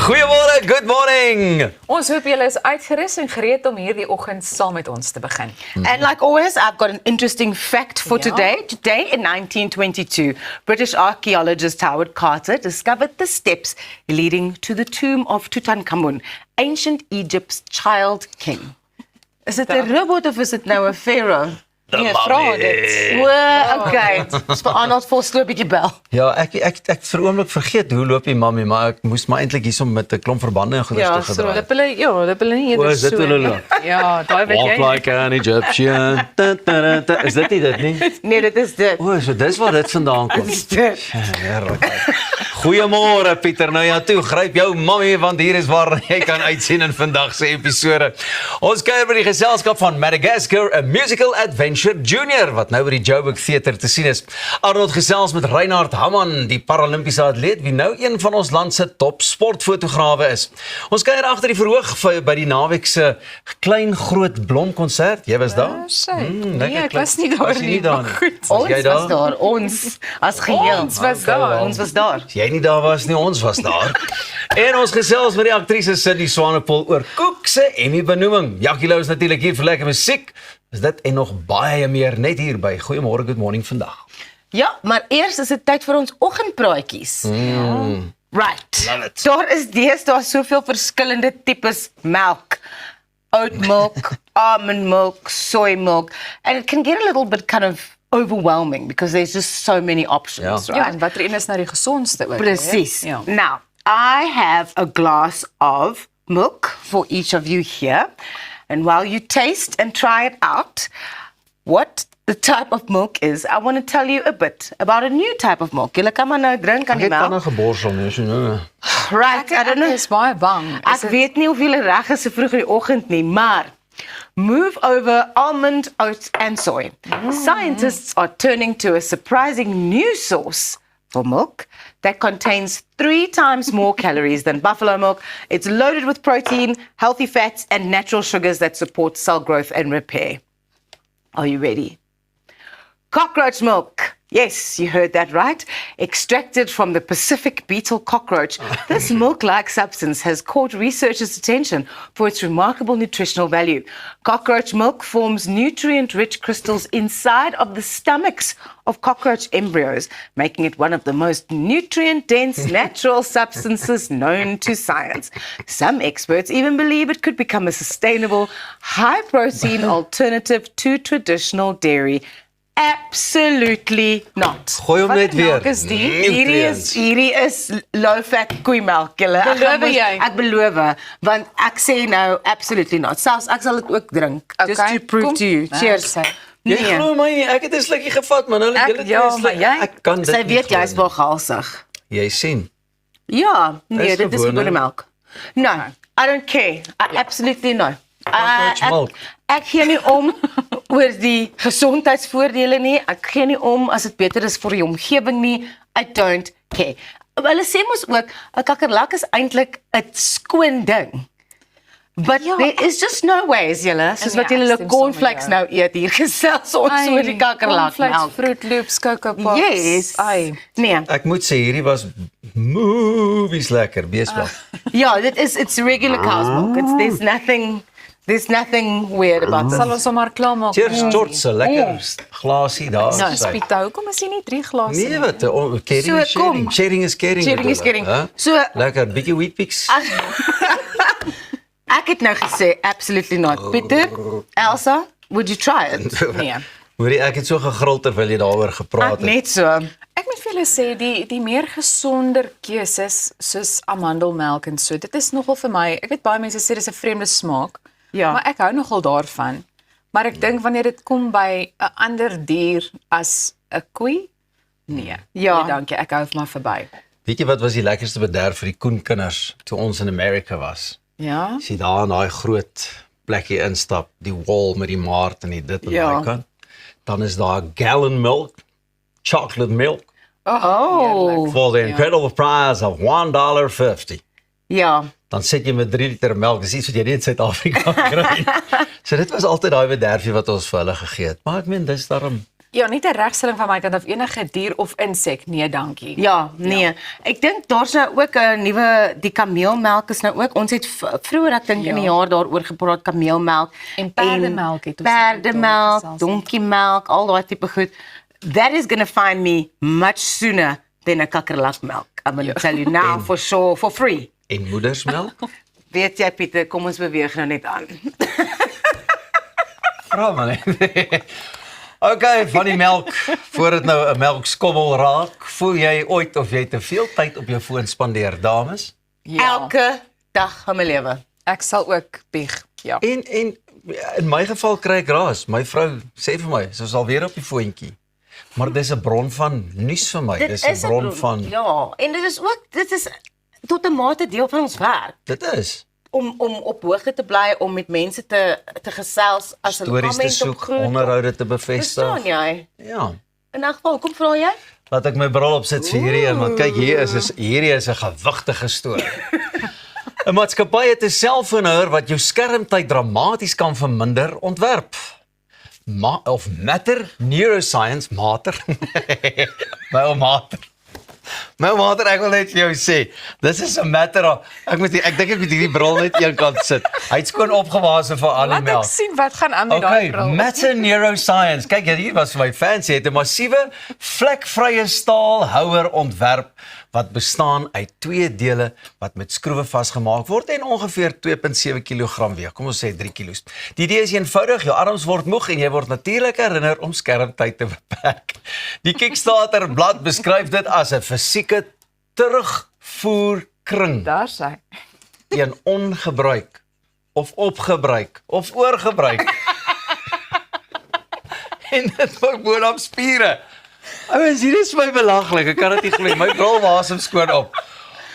Goeiemôre, good morning. Ons hoop julle is uitgerus en gereed om hierdie oggend saam met ons te begin. And like always, I've got an interesting fact for Yeah. today. Today in 1922, British archaeologist Howard Carter discovered the steps leading to the tomb of Tutankhamun, ancient Egypt's child king. Is it a robot of is it nou 'n pharaoh? Nee, vra dit. Okay. Dis vir Arnold Vosloo 'n bietjie bel. Ja, ek vir 'n oomblik vergeet hoe loop die mammie, maar ek moes maar eintlik hiersom met 'n klomp verbande en goeders Ja, te so gedraai. Hulle nie O, eerder is dit so. hoe hulle nie. loop? Ja, daai weet Walk jy. like an Egyptian. Is dit nie dit nie? Nee, dit is dit. O, so dis waar dit vandaan kom. Dis dit. Heerlik. Goeiemôre Pieter, nou ja toe, gryp jou mammie want hier is waar jy kan uitsien in vandag se episode. Ons kuier by die geselskap van Madagascar, a musical adventure junior wat nou by die Joburg Theater te sien is. Arnold gesels met Reinhard Hamman, die Paralimpiese atleet wie nou een van ons land se top sportfotograwe is. Ons kuier agter die verhoog by die naweek se klein groot blomkonsert. Jy was daar? Nee, ek was nie daar Was jy nie daar nie? Goed. Was jy Ons was daar, ons as geheel. Ons was daar. Ons was daar. As jy nie daar was nie, ons was daar. En ons gesels met die aktrise Cindy Swanepoel oor Koek se Emmy-benoeming. Jackie Lou is natuurlik hier vir lekker musiek. Is dit en nog baie meer net hier by Goeiemôre, good morning vandag. Ja, maar eers is dit tyd vir ons oggendpraatjies. Right. Love it. Daar is deesdae soveel verskillende tipes melk. Oat milk, almond milk, soy milk, and it can get a little bit kind of overwhelming because there's just so many options, Ja, right? en watter een is nou die gesondste ook? Precies. Ja. Now, I have a glass of milk for each of you here. And while you taste and try it out, what the type of milk is, I want to tell you a bit about a new type of milk. Julle kan maar nou drink aan Ek die het tande melk. geborsel nie, so nou. Right, I don't know. Ek is baie bang. Ek weet nie of julle reg is so vroeg in die oggend nie, maar move over almond, oat and soy. Scientists are turning to a surprising new source for milk that contains 3 times more calories than buffalo milk. It's loaded with protein, healthy fats and natural sugars that support cell growth and repair. Are you ready? Cockroach milk. Yes, you heard that right. Extracted from the Pacific beetle cockroach, this milk-like substance has caught researchers' attention for its remarkable nutritional value. Cockroach milk forms nutrient-rich crystals inside of the stomachs of cockroach embryos, making it one of the most nutrient-dense natural substances known to science. Some experts even believe it could become a sustainable, high-protein alternative to traditional dairy. Absolutely not. Gooi hom net weer. melk is die? Hierdie is low-fat koemelk, julle. Ek beloof, want ek sê nou absolutely not. Selfs ek sal dit ook drink, just Okay, to prove kom. to you. Cheers. Jy glo my nie, ek het 'n slukkie gevat, man. Hulle julle ja, twee maar sluk- jy- ek kan dit. Sy nie weet glo jy's nie. wel galsig. Jy sien. Ja, nee, Is dit is gewone. gewone melk. No, I don't care. I absolutely no. Cockroach milk. Ek gee nie om oor die gesondheidsvoordele nie. Ek gee nie om as dit beter is vir die omgewing nie. I don't care. Hulle sê mos ook 'n kakkerlak is eintlik 'n skoon ding. But there is just no ways, julle, soos Nee, wat julle ek hulle stem saam cornflakes met nou eet hier gesels ons oor die kakkerlak melk. Fruit Loops, Cocoa Pops. Yes. Ai. Nee. Ek moet sê hierdie was movies lekker, beeswel. Ja, it's regular cow's milk. There's nothing weird about this. Sal ons sommer klaar maak. Cheers, George, se lekker glasie daar. Nou, sy. Spieta, hoekom is hier nie 3 glase Nee, nie? wat, caring So, is sharing. kom. Sharing is caring. Sharing is bedoel ek, caring. hè? So- Lekker, bietjie Weet-Bix. Ek het nou gesê absolutely not. Pieter, Elsa, would you try it? Nee. Hoorie, ek het so gegril terwyl jy daaroor gepraat Ek het. net so. Ek moet vir julle sê die meer gesonder keuses soos amandelmelk en so. Dit is nogal vir my. Ek weet baie mense sê dis 'n vreemde smaak. Ja. Maar ek hou nogal daarvan. Maar ek dink wanneer dit kom by 'n ander dier as 'n koei, nee. Ja. Nee, dankie. Ek hou maar verby. Weet jy wat was die lekkerste bederf vir die koenkinders toe ons in Amerika was? Ja. As jy daar in daai groot plekkie instap, die wall met die maart en die dit aan Ja. daai kant, dan is daar gallon milk, chocolate milk, Oh, for the incredible price of $1.50. ja. Dan sit jy met 3 liter melk, dis iets wat jy nie in Suid-Afrika kry. So dit was altyd daai bederfie wat ons vir hulle gegee het. Maar ek meen dis daarom Ja, nie 'n regstelling van my kant af enige dier of insek, nee, dankie. Ja, nee. Ek dink daar's nou ook 'n nuwe die kameelmelk is nou ook. Ons het vroeër ek dink in die jaar daaroor gepraat kameelmelk En perdemelk het ons perdemelk, gesels. donkiemelk, al daai tipe goed. That is going to find me much sooner than a kakkerlakmelk. I'm going to tell you now for sure for free. En moedersmelk? Weet jy Pieter, kom ons beweeg nou net aan. Vra maar net. Okay, van die melk, voor dit nou 'n melkskommel raak, voel jy ooit of jy te veel tyd op jou foon spandeer, dames? Elke dag van my lewe. Ek sal ook bieg, ja. En in my geval kry ek raas. My vrou sê vir my, sy is alweer op die foontjie. Maar dis 'n bron van nuus vir my. Dis 'n bron van ja, en dit is tot 'n mate deel van ons werk. dit is Om op hoogte te bly, om met mense te gesels as 'n stories te comment op soek, groot. onderhoude te bevestig. Verstaan jy? Ja. In 'n geval, kom vra jy? Laat ek my bril opsit vir hierdie een, want kyk hierdie is 'n gewigtige storie. 'n Maatskappy het 'n selfoonhouer wat jou skermtyd dramaties kan verminder ontwerp. Matter Neuroscience Mater. My mater, ek wil net vir jou sê, dis is 'n matter of, ek dink ek moet hierdie bril net een kant sit. Hy het skoon opgewaas vir al die Laat ek melk. sien wat gaan aan met daai bril. Matter Neuroscience. Kyk, hier was vir my fancy. Het 'n massiewe vlekvrye staalhouer ontwerp wat bestaan uit 2 dele wat met skroewe vasgemaak word en ongeveer 2.7 kg weeg. Kom ons sê 3 kg. Die idee is eenvoudig, jou arms word moeg en jy word natuurlik herinner om skermtyd te beperk. Die Kickstarter blad beskryf dit as 'n fisieke terugvoerkring. Daar sê. Een ongebruik of opgebruik of oorgebruik. En dit word boonop spiere. Ouens, hier is my belaglik. Ek kan dit nie glo. My bril wasem skoon op.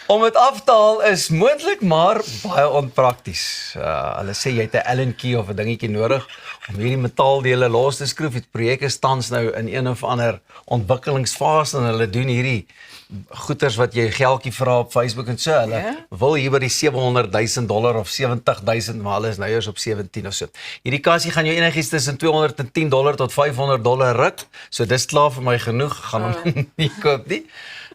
Om dit af te haal is moontlik maar baie onprakties. Hulle sê jy het 'n Allen key of 'n dingetjie nodig om hierdie metaaldele los te skroef. Die projek is tans nou in een of ander ontwikkelingsfase en hulle doen hierdie goeders wat jy geldjie vra op Facebook en so. Hulle wil hier by die $700,000 of 70,000, maar hulle is nou eers op 17 of so. Hierdie kassie gaan jou enigiets tussen $210 tot $500 ruk. So dis klaar vir my genoeg. Gaan hom nie koop nie.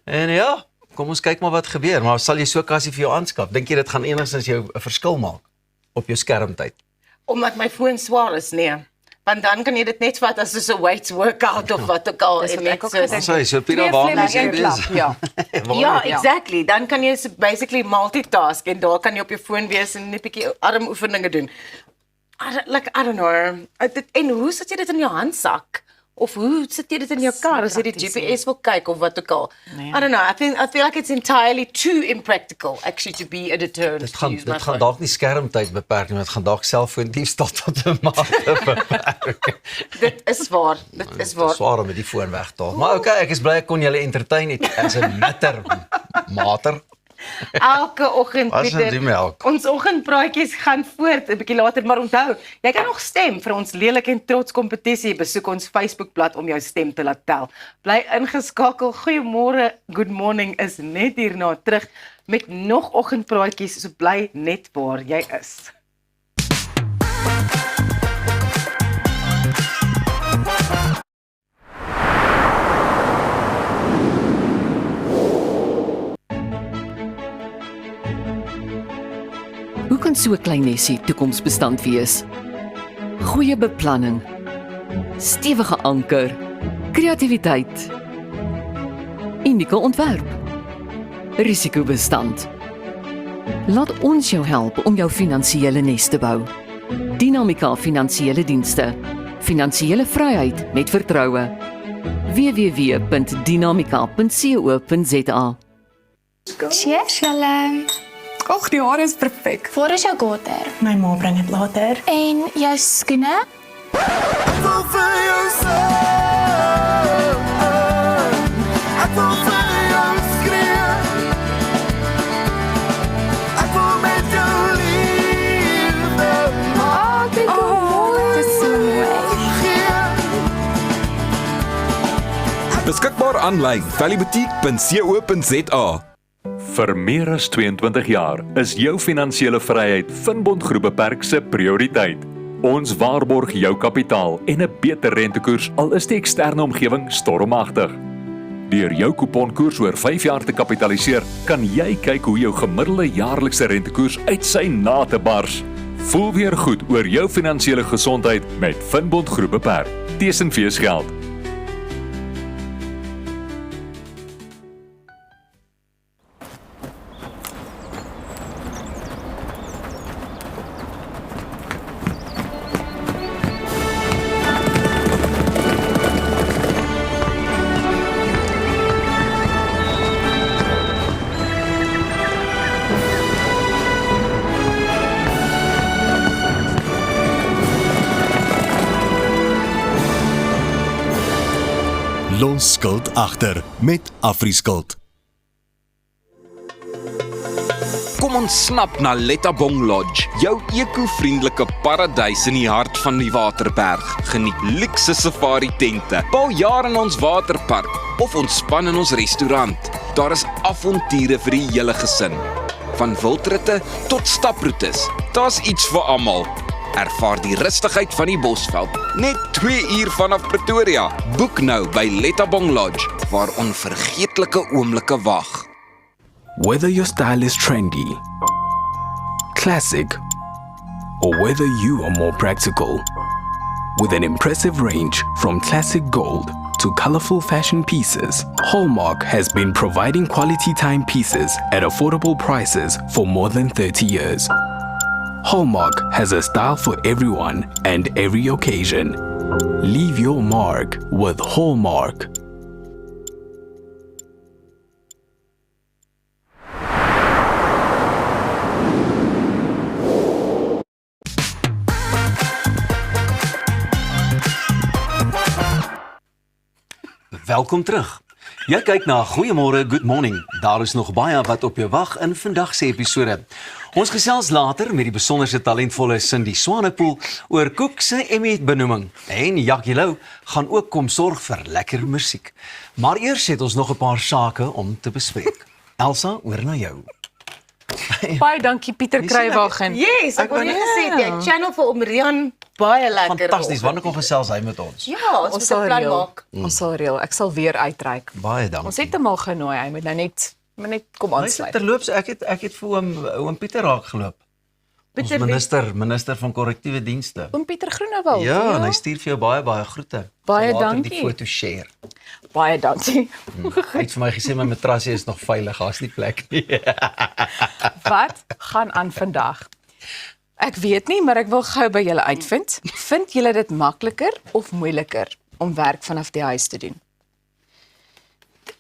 En ja, kom ons kyk maar wat gebeur. Maar sal jy so 'n kassie vir jou aanskaf? Dink jy dit gaan enigstens jou 'n verskil maak op jou skermtyd? Omdat my foon swaar is, nee. Want dan kan jy dit net vat as 'n weights workout of wat ook al. Dis wat ek ook gedink. So Pieter, waar is jy besig? Ja. Ja, exactly. Dan kan jy basically multitask en daar kan jy op jou foon wees en net 'n bietjie armoefeninge doen. I don't know. En hoe sit jy dit in jou handsak? Of hoe sit jy dit in jou kar as jy die GPS wil kyk of wat ook al? Nee. I don't know. I feel like it's entirely too impractical actually to be a deterrent. Dit gaan dalk nie skermtyd beperk nie, dit gaan dalk selfoondiefstal tot 'n mate beperk. Dit is waar. Dit is waar. Swaar met die foon weg te haal. Maar okay, ek is bly ek kon julle entertain het as 'n mater. Elke oggend, Wat is Pieter, die melk? ons oggendpraatjies gaan voort 'n bietjie later, maar onthou, jy kan nog stem vir ons lelik en trots kompetisie. Besoek ons Facebookblad om jou stem te laat tel. Bly ingeskakel. Goeiemôre, good morning is net hierna terug met nog oggendpraatjies, so bly net waar jy is. Hoe kan so 'n klein nesie toekomsbestand wees? Goeie beplanning, stewige anker, kreatiwiteit, unieke ontwerp, risikobestand. Laat ons jou help om jou finansiële nes te bou. Dinamika Finansiële Dienste. Finansiële vryheid met vertroue. www.dinamika.co.za. Cheers, julle. Och, die hare is perfek. Waar is jou gater? My ma bring dit later. En jou skoene? Dis so mooi. Beskikbaar aanlyn valleyboutique.co.za. Vir meer as 22 jaar is jou finansiële vryheid Finbond Groep Beperk se prioriteit. Ons waarborg jou kapitaal en 'n beter rentekoers al is die eksterne omgewing stormagtig. Deur jou kuponkoers oor 5 jaar te kapitaliseer, kan jy kyk hoe jou gemiddelde jaarlikse rentekoers uit sy nate bars. Voel weer goed oor jou finansiële gesondheid met Finbond Groep Beperk. Tesenfees geld. Los skuld agter met Afriskuld. Kom ontsnap na Lettabong Lodge, jou eco-vriendelike paradys in die hart van die Waterberg. Geniet luukse safari tente, bou jaar in ons waterpark of ontspan in ons restaurant. Daar is avonture vir die hele gesin. Van wildritte tot staproetes, daar's iets vir almal. Ervaar die rustigheid van die Bosveld, net 2 uur vanaf Pretoria. Boek nou by Lettabong Lodge, waar onvergeetlike oomblikke wag. Whether your style is trendy, classic, or whether you are more practical, with an impressive range from classic gold to colorful fashion pieces, Hallmark has been providing quality timepieces at affordable prices for more than 30 years. Hallmark has a style for everyone and every occasion. Leave your mark with Hallmark. Welkom terug. Jy kyk na Goeiemôre, Good Morning. Daar is nog baie wat op jou wag in vandag se episode. Ons gesels later met die besonderse talentvolle Cindy Swanepoel oor Cook se Emmy-benoeming. En Jackie Lou gaan ook kom sorg vir lekker musiek. Maar eers het ons nog 'n paar sake om te bespreek. Elsa, oor na jou. Baie dankie Pieter Kruiwagen. Yes, ek wou net gesê die channel vir Omrian baie lekker. Fantasties, wanneer kom gesels hy met ons? Ja, ons moet 'n plan maak. Ons sal reël. Ek sal weer uitreik. Baie dankie. Ons het hom al genooi. Hy moet nou net kom aansluit. Terloops, ek het vir oom Pieter raak geloop. Ons minister van korrektiewe dienste. Oom Pieter Groenewald. Ja, en hy stuur vir jou baie groete. Baie Later dankie. Die foto share. Baie dankie. Hy het vir my gesê my matrasie is nog veilig, daar's nie plek nie. Wat gaan aan vandag? Ek weet nie, maar ek wil gou by julle uitvind. Vind julle dit makliker of moeiliker om werk vanaf die huis te doen?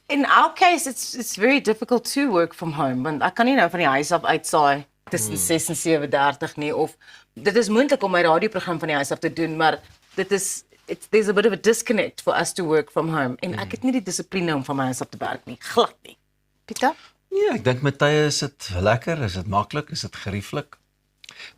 In our case, it's very difficult to work from home, want ek kan nie nou van die huis af uitsaai tussen 6 en 7:30 nie, of dit is moontlik om my radioprogram van die huis af te doen, maar there's a bit of a disconnect for us to work from home, en ek het nie die dissipline om van my huis af te werk nie, glad nie. Pieter? Ja, ek dink met tye is dit lekker, is dit maklik, is dit gerieflik.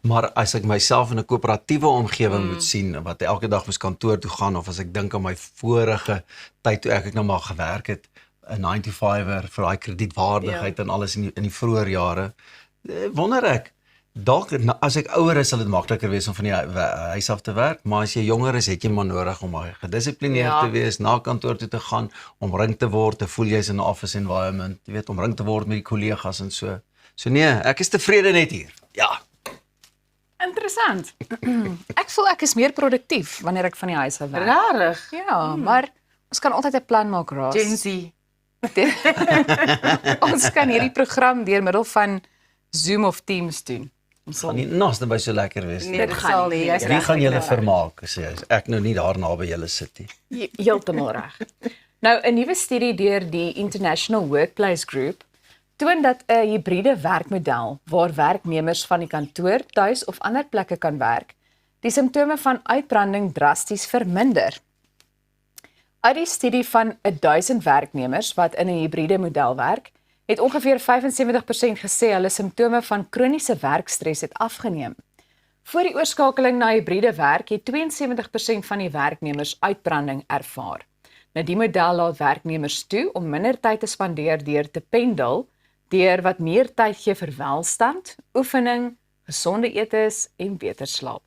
Maar as ek myself in 'n koöperatiewe omgewing moet sien, wat elke dag moes kantoor toe gaan, of as ek dink aan my vorige tyd toe ek nou maar gewerk het, 'n 9-to-5er vir daai kredietwaardigheid en alles in die vroeë jare, wonder ek, dalk as ek ouer is, sal dit makliker wees om van die huis af te werk, maar as jy jonger is, het jy maar nodig om gedissiplineerd te wees, na kantoor toe te gaan, omring te word, te voel jy's in 'n office environment, jy weet, omring te word met die kollegas en so. So nee, ek is tevrede net hier. Ja. Interessant. Ek voel ek is meer produktief wanneer ek van die huis af werk. Rarig. Ja, maar ons kan altyd 'n plan maak, Raas. Gen Z. Ons kan hierdie program deur middel van Zoom of Teams doen. Ons sal nie naaste by so lekker wees nie. Nee, dit sal nie. Wie gaan julle vermaak, sê hy. Ek nou nie daar naby julle sit nie. Heeltemal reg. Nou, 'n nuwe studie deur die International Workplace Group toon dat 'n hibriede werkmodel waar werknemers van die kantoor, tuis of ander plekke kan werk, die simptome van uitbranding drasties verminder. Uit die studie van 1000 werknemers wat in 'n hibriede model werk, het ongeveer 75% gesê hulle simptome van kroniese werkstres het afgeneem. Voor die oorskakeling na hibriede werk het 72% van die werknemers uitbranding ervaar. Nou die model laat werknemers toe om minder tyd te spandeer deur te pendel, deur wat meer tyd gee vir welstand, oefening, gesonde eetes en beter slaap.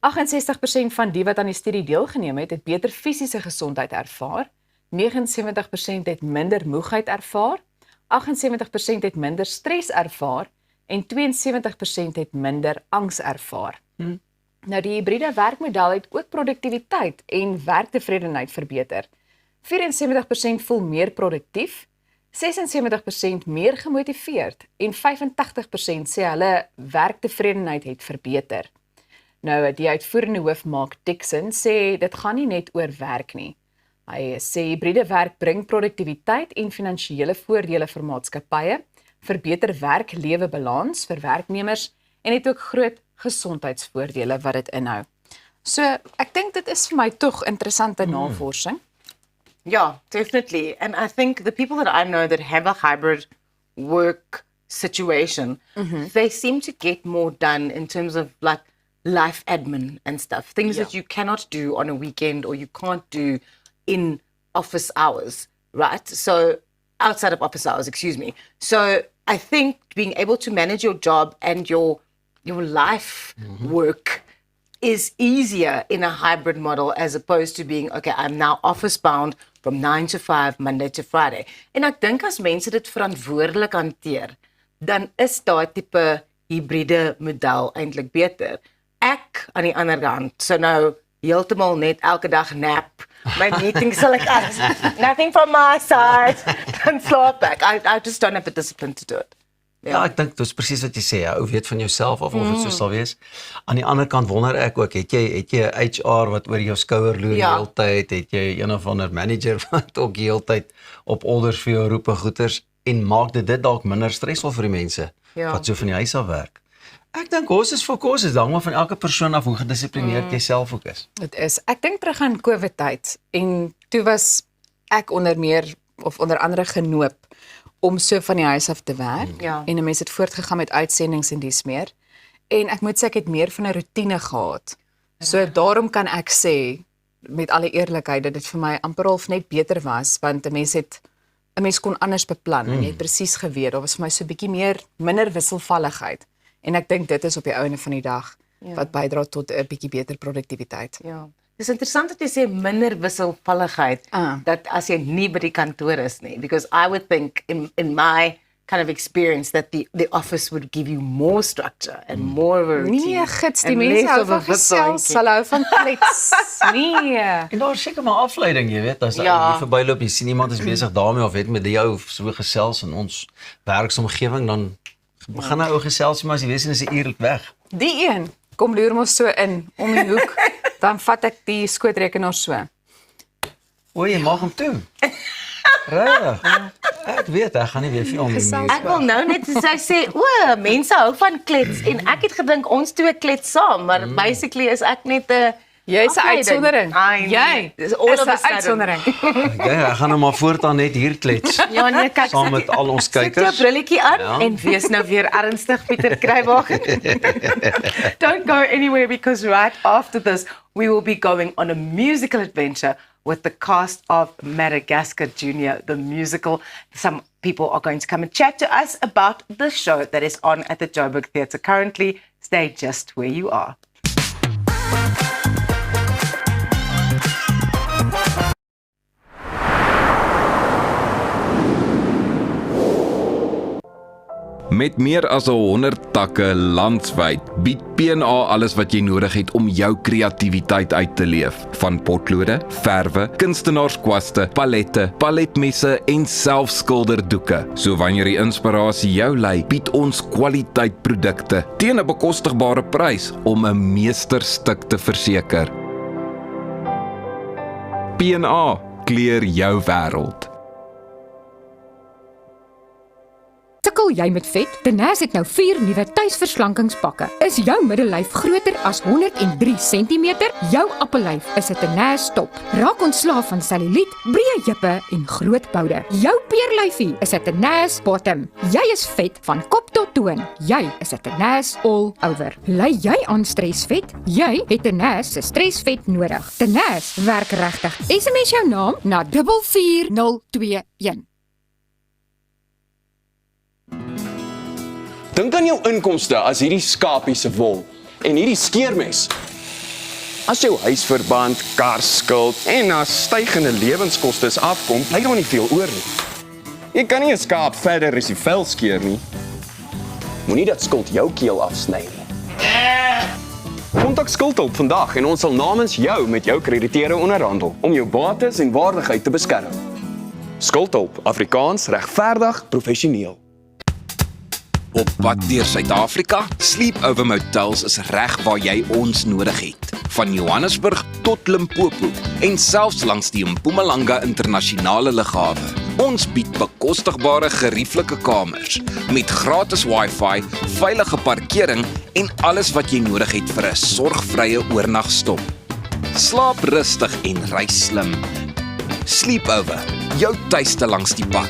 68% van die wat aan die studie deelgeneem het beter fisiese gesondheid ervaar, 79% het minder moegheid ervaar, 78% het minder stres ervaar en 72% het minder angs ervaar. Nou die hibriede werkmodel het ook produktiwiteit en werktevredenheid verbeter. 74% voel meer produktief, 76% meer gemotiveerd en 85% sê hulle werktevredenheid het verbeter. Nou die uitvoerende hoof Mark Dixon sê dit gaan nie net oor werk nie. Hy sê hibriede werk bring produktiwiteit en finansiële voordele vir maatskappye, verbeter werk-lewe balans vir werknemers en het ook groot gesondheidsvoordele wat dit inhou. So ek dink dit is vir my tog interessante navorsing. Yeah, definitely. And I think the people that I know that have a hybrid work situation, they seem to get more done in terms of like life admin and stuff. Things that you cannot do on a weekend or you can't do in office hours, right? So outside of office hours, excuse me. So I think being able to manage your job and your life work is easier in a hybrid model as opposed to being, okay, I'm now office bound from 9 to 5, Monday to Friday. En ek dink as mense dit verantwoordelik hanteer, dan is daai tipe hybride model eintlik beter. Ek aan die ander kant, so nou heeltemal net elke dag nap. My meetings sal ek nothing from my side. Dan slaap ek. I just don't have the discipline to do it. Ja, ek dink dis presies wat jy sê, ou weet van jouself of dit so sal wees. Aan die ander kant wonder ek ook, het jy 'n HR wat oor jou skouer loer die hele tyd, het jy een of ander manager wat ook die hele tyd op orders vir jou roep en goeters en maak dit dalk minder stresvol vir die mense wat so van die huis af werk. Ek dink ons is fokus, is dan maar van elke persoon af hoe gedissiplineerd jy self ook is. Dit is. Ek dink terug aan COVID tyd en toe was ek onder andere genoop om so van die huis af te werk en 'n mens het voortgegaan met uitsendings en dies meer. En ek moet sê ek het meer van 'n rotine gehad. So daarom kan ek sê met alle eerlikheid dat dit vir my amper half net beter was want 'n mens kon anders beplan en jy het presies geweet daar was vir my so 'n bietjie minder wisselvalligheid. En ek dink dit is op die einde van die dag wat bydra tot 'n bietjie beter produktiwiteit. Ja. Dis interessant dat jy sê minder wisselvalligheid dat as jy nie by die kantoor is nie, because I would think in my kind of experience that the office would give you more structure and more of a routine. Nee, gits, die mense hou van gesels, hulle hou van klets. Nee. En daar is seker maar afleiding, jy weet, as jy verbyloop, jy sien iemand is besig daarmee of het met jou so gesels in ons werksomgewing, dan begin 'n ou gesels, maar as jy weet is 'n uur weg. Die een kom loer mos so in om die hoek, dan vat ek die skootrekenaar so. O, jy mag hom toe. Regtig? Ek weet, ek gaan nie weer vir hom nie. Ek wil nou net sê, o, mense hou van klets en ek het gedink ons twee klets saam, maar basically is ek net 'n Jy's 'n uitsondering. Jy is 'n uitsondering. Ja, ek gaan nou maar voortaan net hier klets. Ja, nee, kyk, saam met al ons kykers. Sit jou brilletjie aan en wees nou weer ernstig, Pieter Kruiwagen. Don't go anywhere because right after this we will be going on a musical adventure with the cast of Madagascar Junior, the musical. Some people are going to come and chat to us about the show that is on at the Joburg Theatre currently. Stay just where you are. Met meer as 100 takke landwyd bied P&A alles wat jy nodig het om jou kreatiwiteit uit te leef. Van potlode, verwe, kunstenaarskwaste, palette, paletmesse en selfskilderdoeke. So wanneer die inspirasie jou lei, bied ons kwaliteitprodukte teen 'n bekostigbare prys om 'n meesterstuk te verseker. P&A kleur jou wêreld. Sukkel jy met vet? Tenaas het nou 4 nuwe tuisverslankingspakke. Is jou middellyf groter as 103 cm? Jou appellyf is 'n Tenaas top. Raak ontslaaf van selluliet, breë heupe en groot boude. Jou peerlyfie is 'n Tenaas bottom. Jy is vet van kop tot toon. Jy is 'n Tenaas all over. Ly jy aan stresvet? Jy het Tenaas se stresvet nodig. Tenaas werk regtig. SMS jou naam na 44021. Dink aan jou inkomste as hierdie skapie se wol en hierdie skeermes As jou huisverband, karskuld en as stygende lewenskostes afkom, bly daar nie veel oor nie. Jy kan nie 'n skaap verder as die vel skeer nie. Moenie dat skuld jou keel afsny nie. Kontak Skuldhulp vandag en ons sal namens jou met jou krediteure onderhandel om jou bates en waardigheid te beskerm. Skuldhulp, Afrikaans, regverdig, professioneel. Op pad deur Suid-Afrika, Sleepover Motels is reg waar jy ons nodig het. Van Johannesburg tot Limpopo en selfs langs die Mpumalanga internasionale lughawe. Ons bied bekostigbare gerieflike kamers met gratis Wi-Fi, veilige parkering en alles wat jy nodig het vir 'n sorgvrye oornagstop. Slaap rustig en reis slim. Sleepover, jou tuiste langs die pad.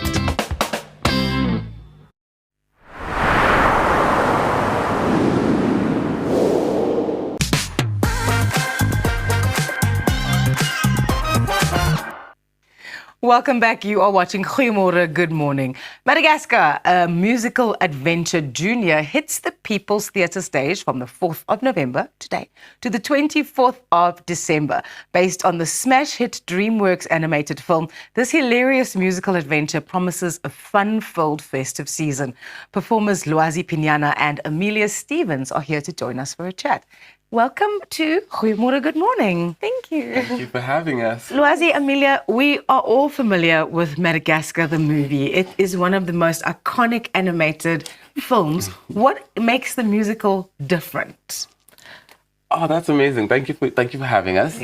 Welcome back. You are watching Goeiemorgen, Good Morning. Madagascar, a musical adventure junior, hits the People's Theatre stage from the 4th of November, today, to the 24th of December. Based on the smash hit DreamWorks animated film, this hilarious musical adventure promises a fun-filled festive season. Performers Luazi Pinyana and Amelia Stevens are here to join us for a chat. Welcome to Goeiemorgen, Good Morning. Thank you. Thank you for having us. Luazi, Amelia, we are all familiar with Madagascar, the movie. It is one of the most iconic animated films. What makes the musical different? Oh, that's amazing. Thank you for having us.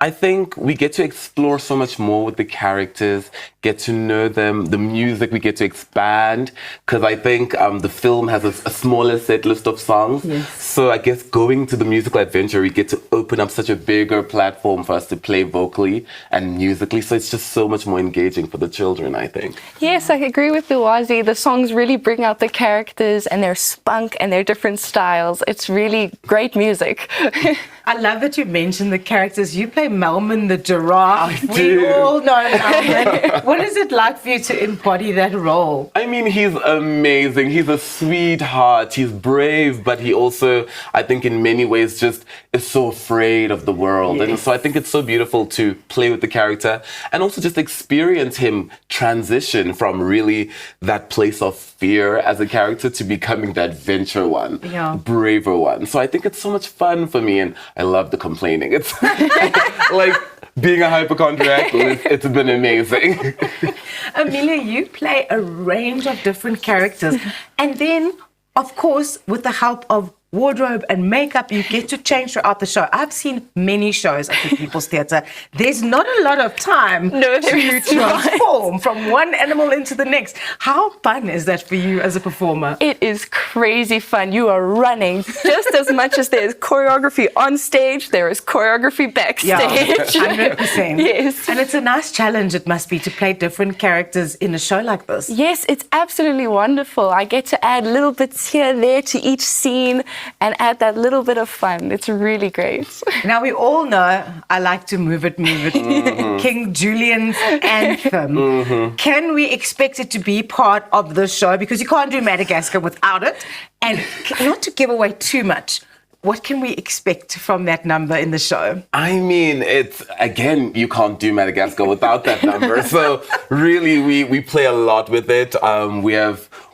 I think we get to explore so much more with the characters, get to know them, the music we get to expand, because I think the film has a smaller set list of songs. Yes. So I guess going to the musical adventure, we get to open up such a bigger platform for us to play vocally and musically. So it's just so much more engaging for the children, I think. Yes, I agree with Luazi. The songs really bring out the characters and their spunk and their different styles. It's really great music. I love that you mentioned the characters. You play Melman the giraffe. I do. We all know Melman. What is it like for you to embody that role? I mean, he's amazing. He's a sweetheart. He's brave, but he also, I think in many ways, just is so afraid of the world. Yes. And so I think it's so beautiful to play with the character and also just experience him transition from really that place of fear as a character to becoming the adventure one, braver one. So I think it's so much fun for me, and I love the complaining. It's like being a hypochondriac, it's been amazing. Amelia, you play a range of different characters. And then, of course, with the help of wardrobe and makeup, you get to change throughout the show. I've seen many shows at the People's Theatre. There's not a lot of time to transform from one animal into the next. How fun is that for you as a performer? It is crazy fun. You are running just as much as there's choreography on stage, there is choreography backstage. Yeah, 100%. Yes. And it's a nice challenge, it must be, to play different characters in a show like this. Yes, it's absolutely wonderful. I get to add little bits here and there to each scene and add that little bit of fun. It's really great. Now, we all know I like to move it. King Julian's anthem. Can we expect it to be part of the show? Because you can't do Madagascar without it. And not to give away too much, what can we expect from that number in the show? I mean, it's, again, you can't do Madagascar without that number. So really, we play a lot with it.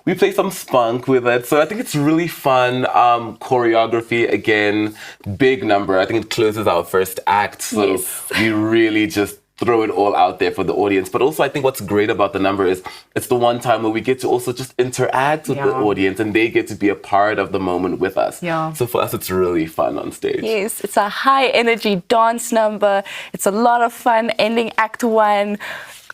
We play some spunk with it. So I think it's really fun. Choreography, again, big number. I think it closes our first act. So we really just throw it all out there for the audience. But also I think what's great about the number is it's the one time where we get to also just interact with the audience and they get to be a part of the moment with us. Yeah. So for us, it's really fun on stage. Yes, it's a high energy dance number. It's a lot of fun. Ending Act 1.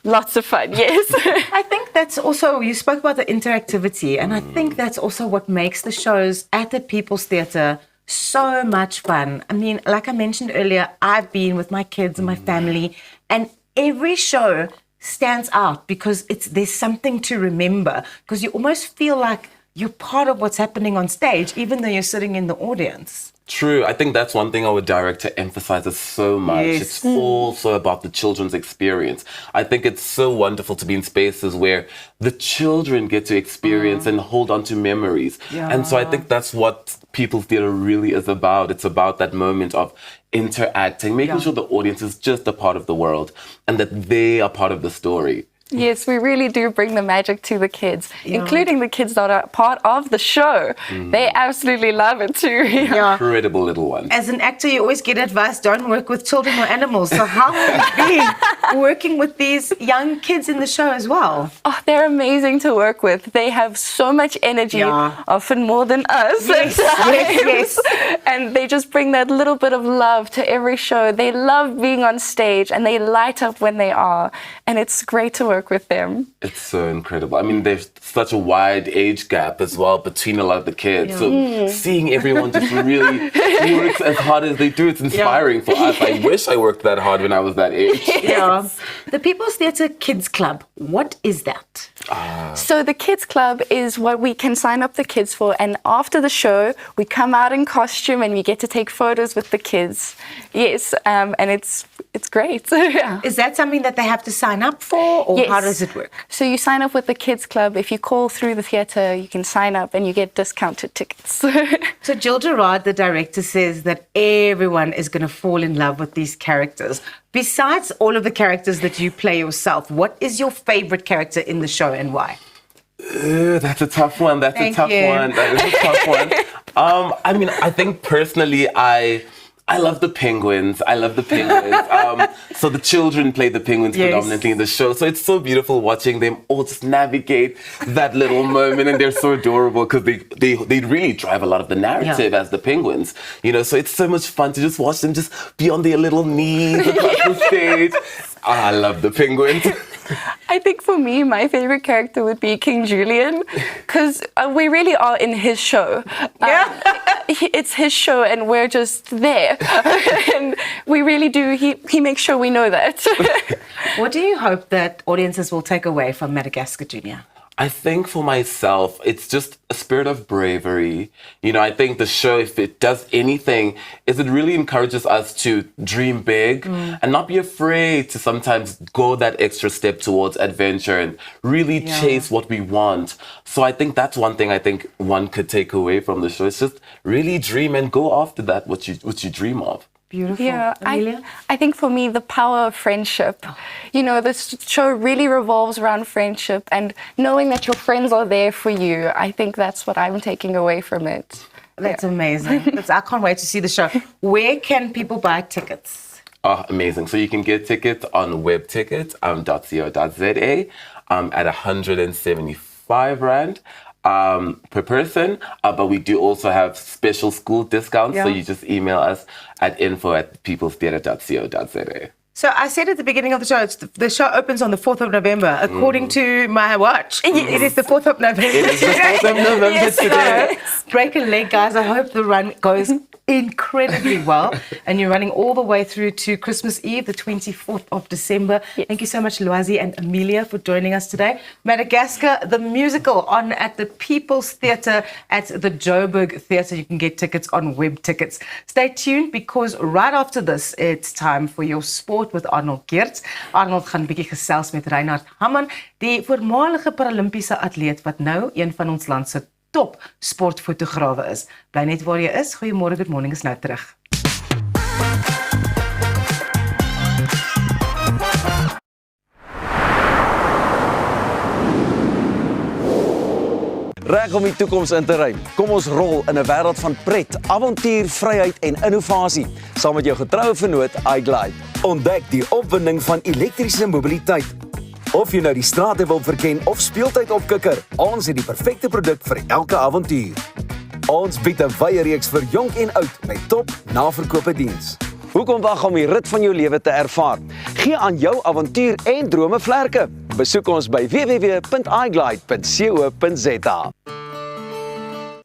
Lots of fun, yes. I think that's also, you spoke about the interactivity, and I think that's also what makes the shows at the People's Theatre so much fun. I mean, like I mentioned earlier, I've been with my kids and my family, and every show stands out because there's something to remember, because you almost feel like you're part of what's happening on stage, even though you're sitting in the audience. True. I think that's one thing our director emphasizes so much. Yes. It's also about the children's experience. I think it's so wonderful to be in spaces where the children get to experience and hold on to memories. Yeah. And so I think that's what People's Theatre really is about. It's about that moment of interacting, making sure the audience is just a part of the world and that they are part of the story. Yes, we really do bring the magic to the kids, including the kids that are part of the show. They absolutely love it too. Incredible little ones. As an actor, you always get advice, don't work with children or animals. So how has it been working with these young kids in the show as well? Oh, they're amazing to work with. They have so much energy, often more than us Yes, at times. yes. And they just bring that little bit of love to every show. They love being on stage and they light up when they are. And it's great to work with them. It's so incredible. I mean, there's such a wide age gap as well between a lot of the kids. So seeing everyone just really work as hard as they do, it's inspiring for us. I wish I worked that hard when I was that age. The People's Theatre Kids Club, what is that? So the Kids Club is what we can sign up the kids for, and after the show we come out in costume and we get to take photos with the kids. Yes, and it's great. Is that something that they have to sign up for, or how does it work? So you sign up with the Kids Club. If you call through the theatre, you can sign up and you get discounted tickets. So Jill Gerard, the director, says that everyone is going to fall in love with these characters. Besides all of the characters that you play yourself, what is your favorite character in the show and why? That's a tough one. That is a tough one. I mean, I think personally, I love the penguins. So the children play the penguins predominantly in the show. So it's so beautiful watching them all just navigate that little moment, and they're so adorable because they really drive a lot of the narrative as the penguins. You know, so it's so much fun to just watch them just be on their little knees across the stage. I love the penguins. I think for me, my favorite character would be King Julian, because we really are in his show. It's his show and we're just there. And we really do, he makes sure we know that. What do you hope that audiences will take away from Madagascar Junior? I think for myself, it's just a spirit of bravery. You know, I think the show, if it does anything, is it really encourages us to dream big and not be afraid to sometimes go that extra step towards adventure and really chase what we want. So I think that's one thing I think one could take away from the show. It's just really dream and go after that, what you dream of. Beautiful. Yeah, Amelia? I think for me, the power of friendship. You know, this show really revolves around friendship and knowing that your friends are there for you. I think that's what I'm taking away from it. That's amazing. I can't wait to see the show. Where can people buy tickets? Oh, amazing. So you can get tickets on webtickets.co.za at 175 Rand. Per person, but we do also have special school discounts, so you just email us at info@peoplestheatre.co.za. So I said at the beginning of the show, the show opens on the 4th of November. According to my watch, it is the 4th of November. It is the 4th of November today. Break a leg, guys. I hope the run goes incredibly well. And you're running all the way through to Christmas Eve, the 24th of December. Thank you so much, Lwazi and Amelia, for joining us today. Madagascar, the musical, on at the People's Theatre at the Joburg Theatre. You can get tickets on web tickets. Stay tuned, because right after this, it's time for your sport with Arnold Geerts. Arnold gaan 'n bietjie gesels met Reinhard Hamman, die voormalige Paralimpiese atleet wat nou een van ons land se top sportfotograwe is. Bly net waar jy is. Goeiemôre, Good Morning is nou terug. Reg om die toekoms in te ruim. Kom ons rol in 'n wêreld van pret, avontuur, vryheid en innovasie. Saam met jou getroue vennoot iGlide. Ontdek die opwinding van elektriese mobiliteit. Of jy nou die strate wil verken of speeltyd opkikker, ons het die perfekte produk vir elke avontuur. Ons bied 'n wye reeks vir jonk en oud met top naverkope diens. Hoekom wag om die rit van jou lewe te ervaar? Gee aan jou avontuur en drome vlerke. Besoek ons by www.iglide.co.za.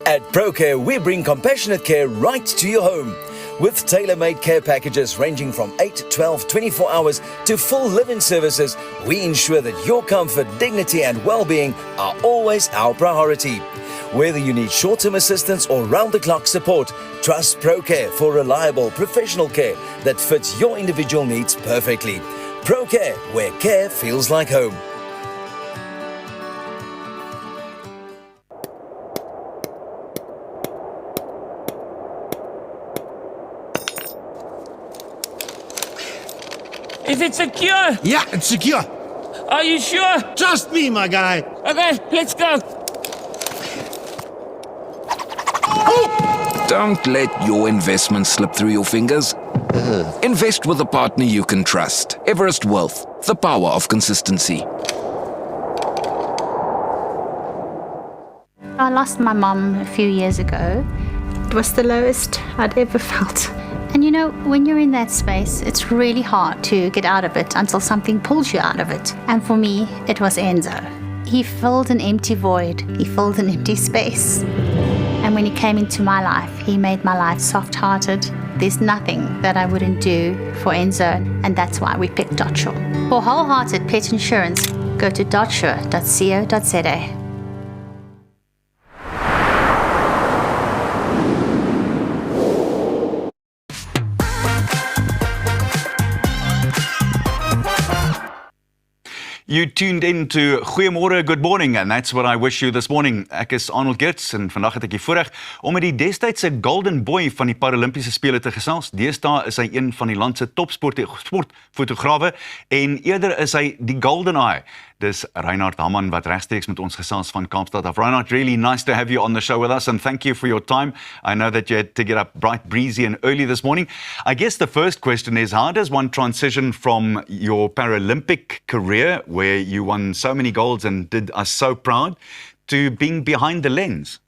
At ProCare, we bring compassionate care right to your home. With tailor-made care packages ranging from 8, 12, 24 hours to full live-in services, we ensure that your comfort, dignity and well-being are always our priority. Whether you need short-term assistance or round-the-clock support, trust ProCare for reliable professional care that fits your individual needs perfectly. ProCare, where care feels like home. Is it secure? Yeah, it's secure. Are you sure? Trust me, my guy. Okay, let's go. Don't let your investment slip through your fingers. Invest with a partner you can trust. Everest Wealth, the power of consistency. I lost my mom a few years ago. It was the lowest I'd ever felt. And you know, when you're in that space, it's really hard to get out of it until something pulls you out of it. And for me, it was Enzo. He filled an empty void. He filled an empty space. And when he came into my life, he made my life soft-hearted. There's nothing that I wouldn't do for Enzo, and that's why we picked Dotsure. For wholehearted pet insurance, go to dotsure.co.za. You tuned in to Goeiemôre, Good Morning, and that's what I wish you this morning. Ek is Arnold Geerts en vandag het ek die voorreg om met die destydse Golden Boy van die Paralimpiese Spele te gesels. Deesdae is hy een van die land se sportfotograwe en eerder is hy die Golden Eye. Dis Reinhard Hamman wat regstreeks met ons gesels van Kaapstad af. Reinhard, really nice to have you on the show with us and thank you for your time. I know that you had to get up bright, breezy and early this morning. I guess the first question is, how does one transition from your Paralympic career, where you won so many golds and did us so proud, to being behind the lens?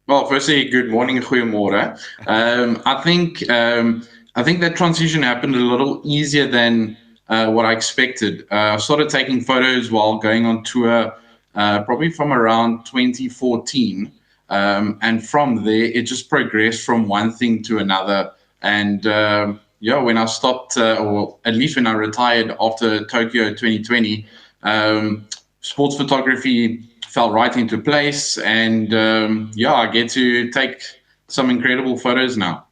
Well, firstly, good morning, goeiemôre. I think that transition happened a little easier than what I expected. I started taking photos while going on tour, probably from around 2014. And from there, it just progressed from one thing to another. And when I stopped, or at least when I retired after Tokyo 2020, sports photography fell right into place. And I get to take some incredible photos now.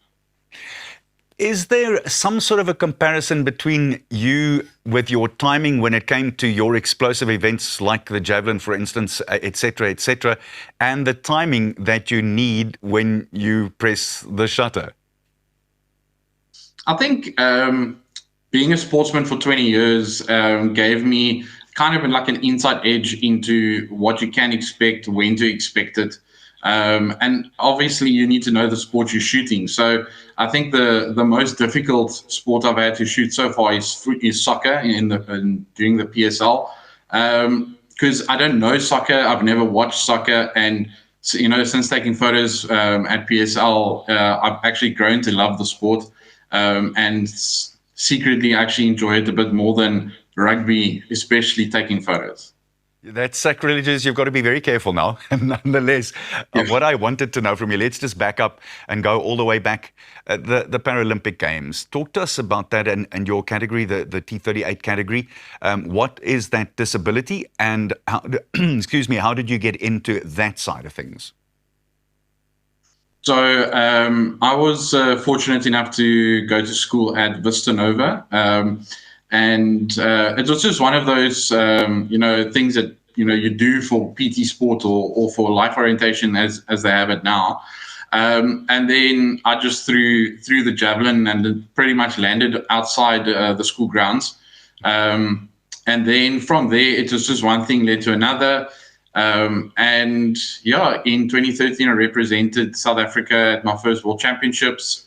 Is there some sort of a comparison between you with your timing when it came to your explosive events like the javelin, for instance, et cetera, and the timing that you need when you press the shutter? I think being a sportsman for 20 years gave me kind of like an inside edge into what you can expect, when to expect it. And obviously you need to know the sport you're shooting. So I think the most difficult sport I've had to shoot so far is soccer during the PSL. Because I don't know soccer, I've never watched soccer, and since taking photos at PSL, I've actually grown to love the sport and secretly actually enjoy it a bit more than rugby, especially taking photos. That's sacrilegious. You've got to be very careful now. Nonetheless, what I wanted to know from you, let's just back up and go all the way back. The Paralympic Games. Talk to us about that and your category, the T38 category. What is that disability and how, how did you get into that side of things? So I was fortunate enough to go to school at Vista Nova. And it was just one of those, things that, you do for PT sport or for life orientation as they have it now. And then I just threw the javelin and it pretty much landed outside the school grounds. And then from there, it was just one thing led to another. In 2013, I represented South Africa at my first World Championships.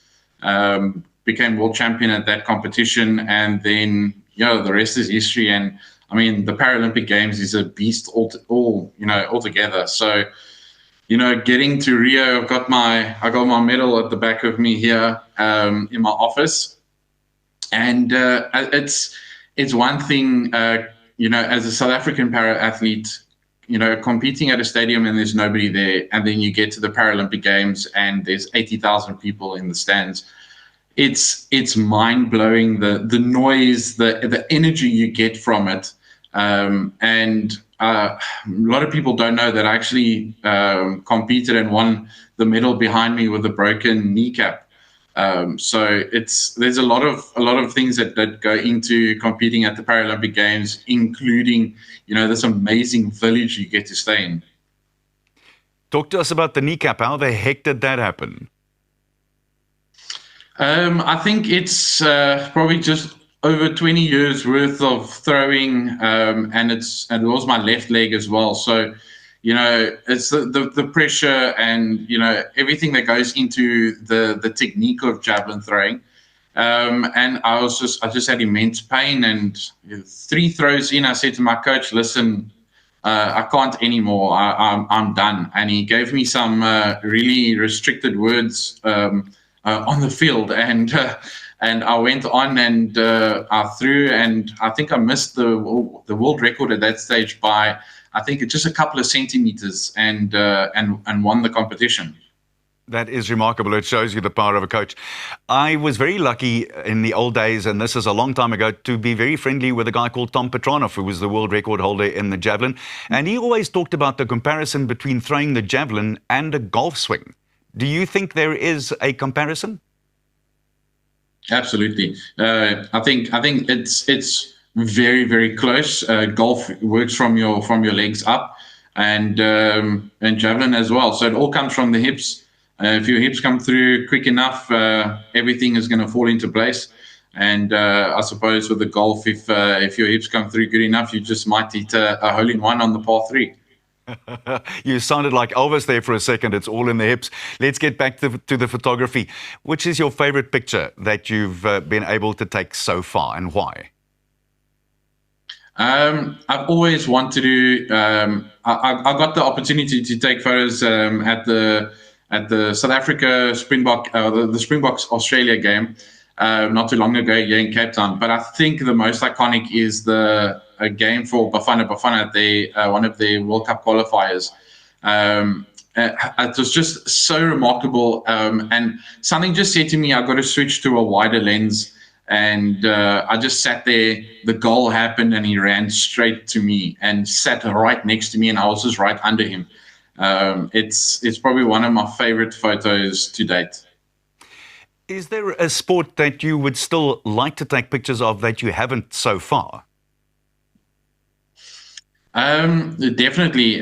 Became world champion at that competition, and then the rest is history. And I mean, the Paralympic Games is a beast altogether. So getting to Rio, I got my medal at the back of me here in my office, and it's one thing as a South African para athlete, competing at a stadium and there's nobody there, and then you get to the Paralympic Games and there's 80,000 people in the stands. It's mind-blowing, the noise, the energy you get from it. And a lot of people don't know that I actually competed and won the medal behind me with a broken kneecap. So there's a lot of things that go into competing at the Paralympic Games, including, this amazing village you get to stay in. Talk to us about the kneecap. How the heck did that happen? I think it's probably just over 20 years worth of throwing, and it was my left leg as well. So, it's the pressure and, everything that goes into the technique of javelin throwing. And I just had immense pain, and 3 throws in, I said to my coach, listen, I can't anymore. I'm done. And he gave me some really restricted words on the field, and I went on and I threw, and I think I missed the world record at that stage by, I think, just a couple of centimeters, and won the competition. That is remarkable. It shows you the power of a coach. I was very lucky in the old days, and this is a long time ago, to be very friendly with a guy called Tom Petranoff, who was the world record holder in the javelin. And he always talked about the comparison between throwing the javelin and a golf swing. Do you think there is a comparison? Absolutely. I think it's very, very close. Golf works from your legs up, and javelin as well. So it all comes from the hips. If your hips come through quick enough, everything is going to fall into place. And I suppose with the golf, if your hips come through good enough, you just might hit a hole-in-one on the par 3. You sounded like Elvis there for a second. It's all in the hips. Let's get back to the photography. Which is your favorite picture that you've been able to take so far, and why? I've always wanted to. I got the opportunity to take photos at the South Africa Springbok, the Springboks Australia game, not too long ago here in Cape Town. But I think the most iconic is a game for Bafana Bafana, one of the World Cup qualifiers. It was just so remarkable, and something just said to me, I've got to switch to a wider lens. And I just sat there, the goal happened, and he ran straight to me and sat right next to me, and I was just right under him. It's probably one of my favorite photos to date. Is there a sport that you would still like to take pictures of that you haven't so far? Definitely.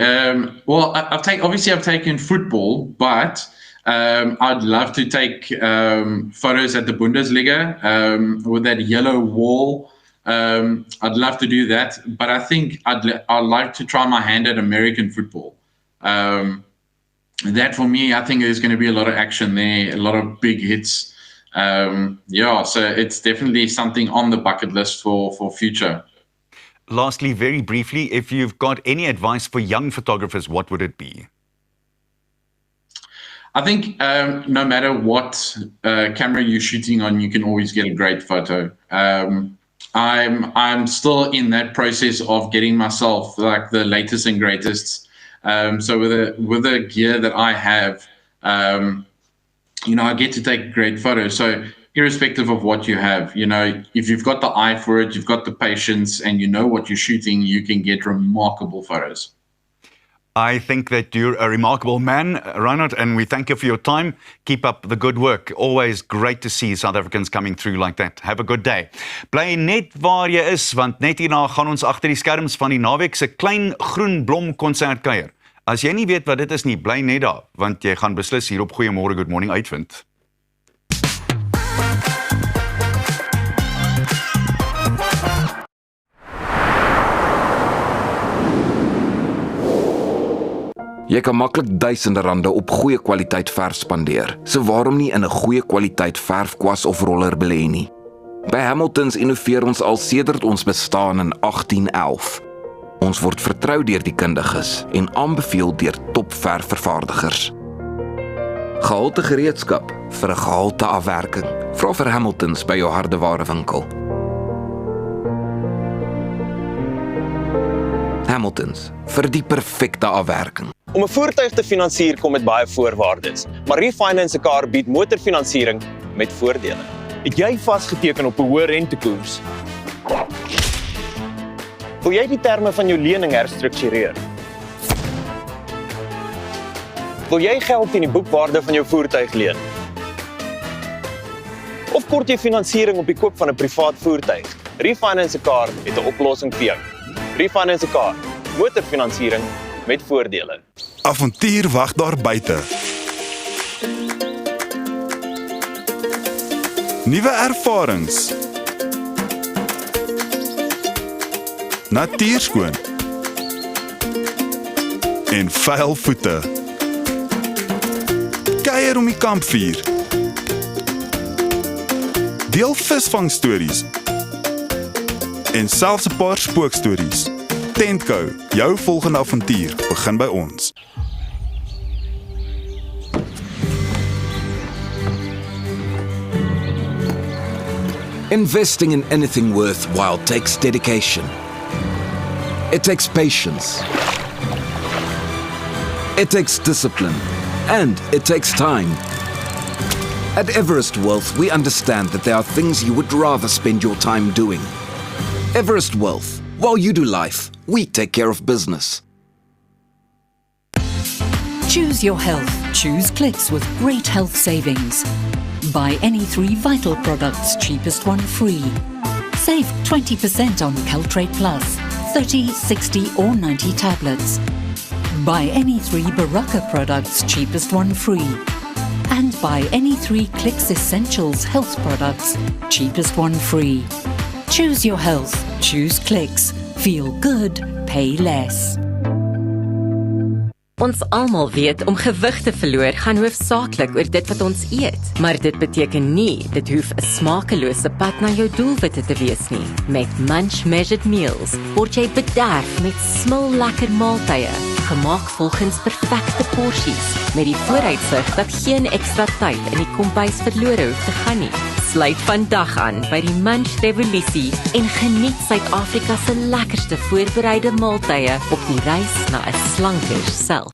Well, I've taken football, but I'd love to take photos at the Bundesliga with that yellow wall. I'd love to do that, but I think I'd like to try my hand at American football. That for me, I think there's going to be a lot of action there, a lot of big hits. So it's definitely something on the bucket list for future. Lastly, very briefly, if you've got any advice for young photographers, what would it be? I think no matter what camera you're shooting on, you can always get a great photo. I'm still in that process of getting myself like the latest and greatest. So with the gear that I have, I get to take great photos. So irrespective of what you have, if you've got the eye for it, you've got the patience, and you know what you're shooting, you can get remarkable photos. I think that you're a remarkable man, Reinhard, and we thank you for your time. Keep up the good work. Always great to see South Africans coming through like that. Have a good day. Bly net waar jy is, want net hierna gaan ons agter die skerms van die naweek se klein groen blom konsert kuier. As jy nie weet wat dit is nie, bly net daar, want jy gaan beslis hier op Goeiemôre Good Morning uitvind. Jy kan maklik duisende rande op goeie kwaliteit verf spandeer. So waarom nie in 'n goeie kwaliteit verfkwas of roller belê nie? By Hamiltons innoveer ons al sedert ons bestaan in 1811. Ons word vertrou deur die kundiges en aanbeveel deur topverfvervaardigers. Gehalte gereedskap vir 'n gehalte afwerking. Vra vir Hamiltons by jou hardewarewinkel. Hamiltons, vir die perfekte afwerking. Om 'n voertuig te finansier kom met baie voorwaardes, maar Refinance 'n Car bied motorfinansiering met voordele. Het jy vasgeteken op 'n hoë rentekoers? Wil jy die terme van jou lening herstruktureer? Wil jy geld teen die boekwaarde van jou voertuig leen? Of kort jy finansiering op die koop van 'n privaat voertuig? Refinance a Car het 'n oplossing vir jou. Refinance a Car, motorfinansiering met voordele. Avontuur wag daar buite. Nuwe ervarings. Natuurskoon. En vuil voete. Kuier om die kampvuur. Deel visvangstories. En selfs 'n paar spookstories. Tentco, jou volgende avontuur begin by ons. Investing in anything worthwhile takes dedication. It takes patience. It takes discipline. And it takes time. At Everest Wealth, we understand that there are things you would rather spend your time doing. Everest Wealth, while you do life, we take care of business. Choose your health. Choose Clicks with great health savings. Buy any 3 Vital products, cheapest one free. Save 20% on Caltrate Plus, 30, 60 or 90 tablets. Buy any 3 Baraka products, cheapest one free. And buy any 3 Clicks Essentials health products, cheapest one free. Choose your health. Choose Clicks. Feel good, pay less. Ons almal weet om gewig te verloor gaan hoofsaaklik oor dit wat ons eet, maar dit beteken nie dit hoef 'n smakelose pad na jou doelwitte te wees nie. Met Munch Measured Meals word jy bederf met smil lekker maaltye, gemaak volgens perfekte porsies, met die vooruitsig dat geen ekstra tyd in die kombuis verlore hoef te gaan nie. Sluit vandag aan by die Munch Revolusie en geniet Suid-Afrika se lekkerste voorbereide maaltye op die reis na 'n slanker self.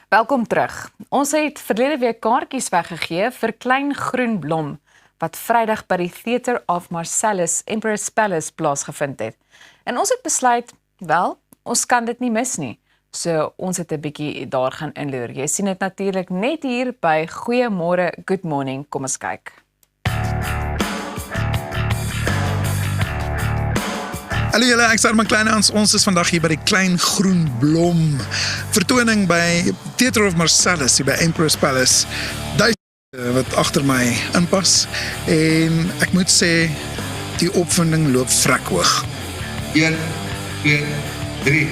Welkom terug. Ons het verlede week kaartjies weggegee vir Klein Groen Blom wat Vrydag by die Theatre of Marcellus Emperor's Palace plaasgevind het. En ons het besluit, wel, ons kan dit nie mis nie. So ons het 'n bietjie daar gaan inloer. Jy sien dit natuurlik net hier by Goeiemôre, Good Morning. Kom ons kyk. Hallo julle, ek is Armand Kleinhans. Ons is vandag hier by die Klein Groen Blom vertoning by Theatre of Marcellus hier by Emperor's Palace. Wat agter my inpas en ek moet sê die opwinding loop vrek hoog. 1, 2, 3.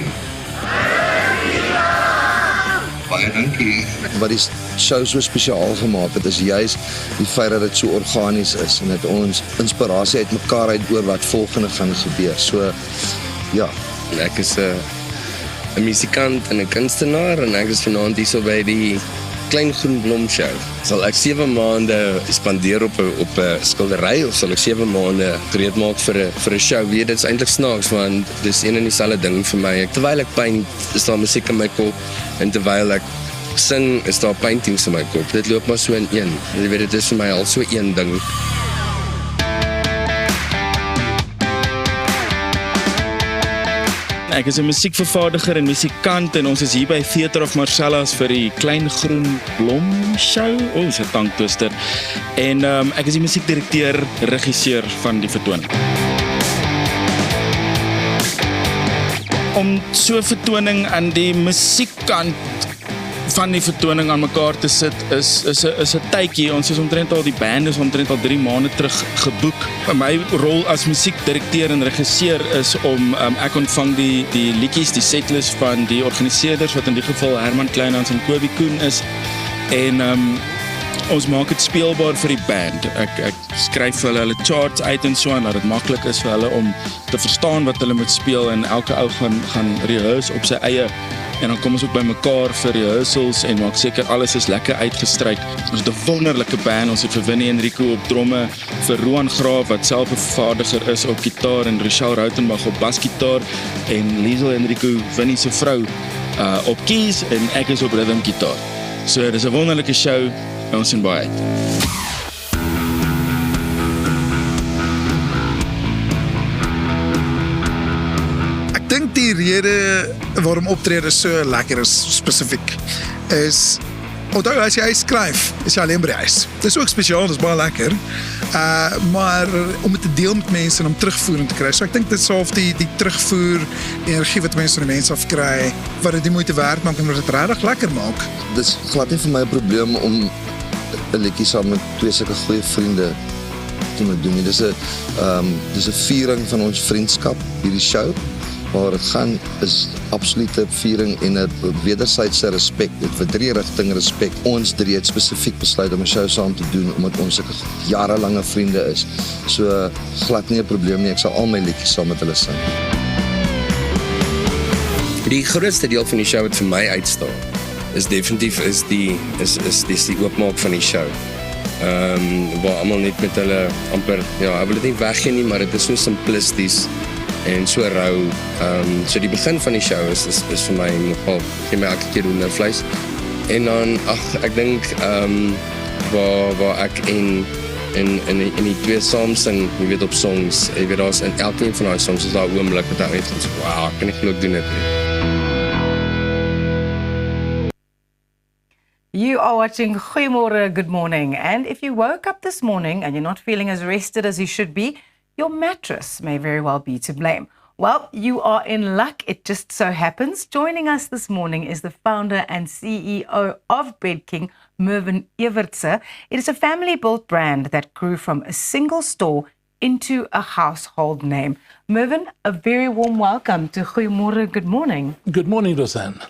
Baie dankie. Wat die show so spesiaal gemaak het, is juist die feit dat dit so organies is en dat ons inspirasie uit mekaar uit oor wat volgende gaan gebeur. So, ja. Ek is 'n musikant en 'n kunstenaar en ek is vanaand hier so by die Klein Groen Blom show. Sal ek 7 maande spandeer op 'n skildery of sal ek 7 maande gereed maak vir 'n show? Weet, dit is eintlik snaaks want dis een en dieselfde ding vir my. Terwyl ek paint, is daar musiek in my kop en terwyl ek sing, is daar paintings in my kop. Dit loop maar so in een. Jy weet, dit is vir my al so een ding. Ek is 'n musiekvervaardiger en musikant en ons is hier by Theatre of Marcellus vir die Klein Groen Blom show. Ons 'n tongtwister. En ek is die musiekdirekteur, regisseur van die vertoning. Om so 'n vertoning aan die musiekkant van die vertoning aan mekaar te sit is 'n tydjie. Ons is omtrent al, die band is omtrent al 3 maande terug geboek. My rol as musiekdirekteur en regisseur is om ek ontvang die liedjies, die setlist van die organiseerders wat in die geval Herman Kleinhans en Kobie Koen is en ons maak dit speelbaar vir die band. Ek skryf vir hulle charts uit en so aan dat dit maklik is vir hulle om te verstaan wat hulle moet speel en elke ou gaan rehearse op sy eie. En dan kom ons ook by mekaar vir rehearsals en maak seker alles is lekker uitgestryk. Ons het 'n wonderlike band. Ons het vir Winnie Enrico op dromme, vir Roan Graaf wat self 'n vervaardiger is op gitaar en Rochelle Rautenbach op basgitaar en Liesel Enrico, Winnie se vrou, op keys en ek is op rhythm gitaar. So dis 'n wonderlike show. Ons sien baie uit. Ek dink die rede waarom optrede so lekker is spesifiek is onthou as jy skryf, is jy alleen by die huis. Dis ook spesiaal, dis baie lekker. Maar om dit te deel met mense en om terugvoering te kry. So ek dink dit is half die terugvoer, die energie wat mense van die mense af kry, wat dit die moeite werd maak en wat dit regtig lekker maak. Dis glad nie vir my 'n probleem om 'n liedjie saam met twee sulke goeie vriende te moet doen. Dis 'n viering van ons vriendskap, hierdie show. Waar dit gaan is absolute viering en 'n wederwysige respek. Dit vir 3 rigting respek. Ons 3 het spesifiek besluit om 'n show saam te doen omdat ons sulke jarelange vriende is. So glad nie 'n probleem nie. Ek sal al my liedjies saam met hulle sing. Die grootste deel van die show wat vir my uitstaan is definitief die oopmaak van die show. Waar almal net met hulle amper ek wil dit nie weggee nie, maar dit is so simplisties en so rou. So die begin van die show is vir my nogal gee my elke keer hoendervleis. En dan ek dink waar ek in die twee saam sing, jy weet op songs, jy weet daar's in elkeen van daai songs is daar 'n oomblik wat ek net sê, wow, ek kan nie glo ek doen dit nie. You are watching Goeiemorgen, Good Morning, and if you woke up this morning and you're not feeling as rested as you should be, your mattress may very well be to blame. Well, you are in luck. It just so happens. Joining us this morning is the founder and CEO of BedKing, Mervin Evertse. It is a family-built brand that grew from a single store into a household name. Mervin, a very warm welcome to Goeiemorgen, Good Morning. Good morning, Roseanne.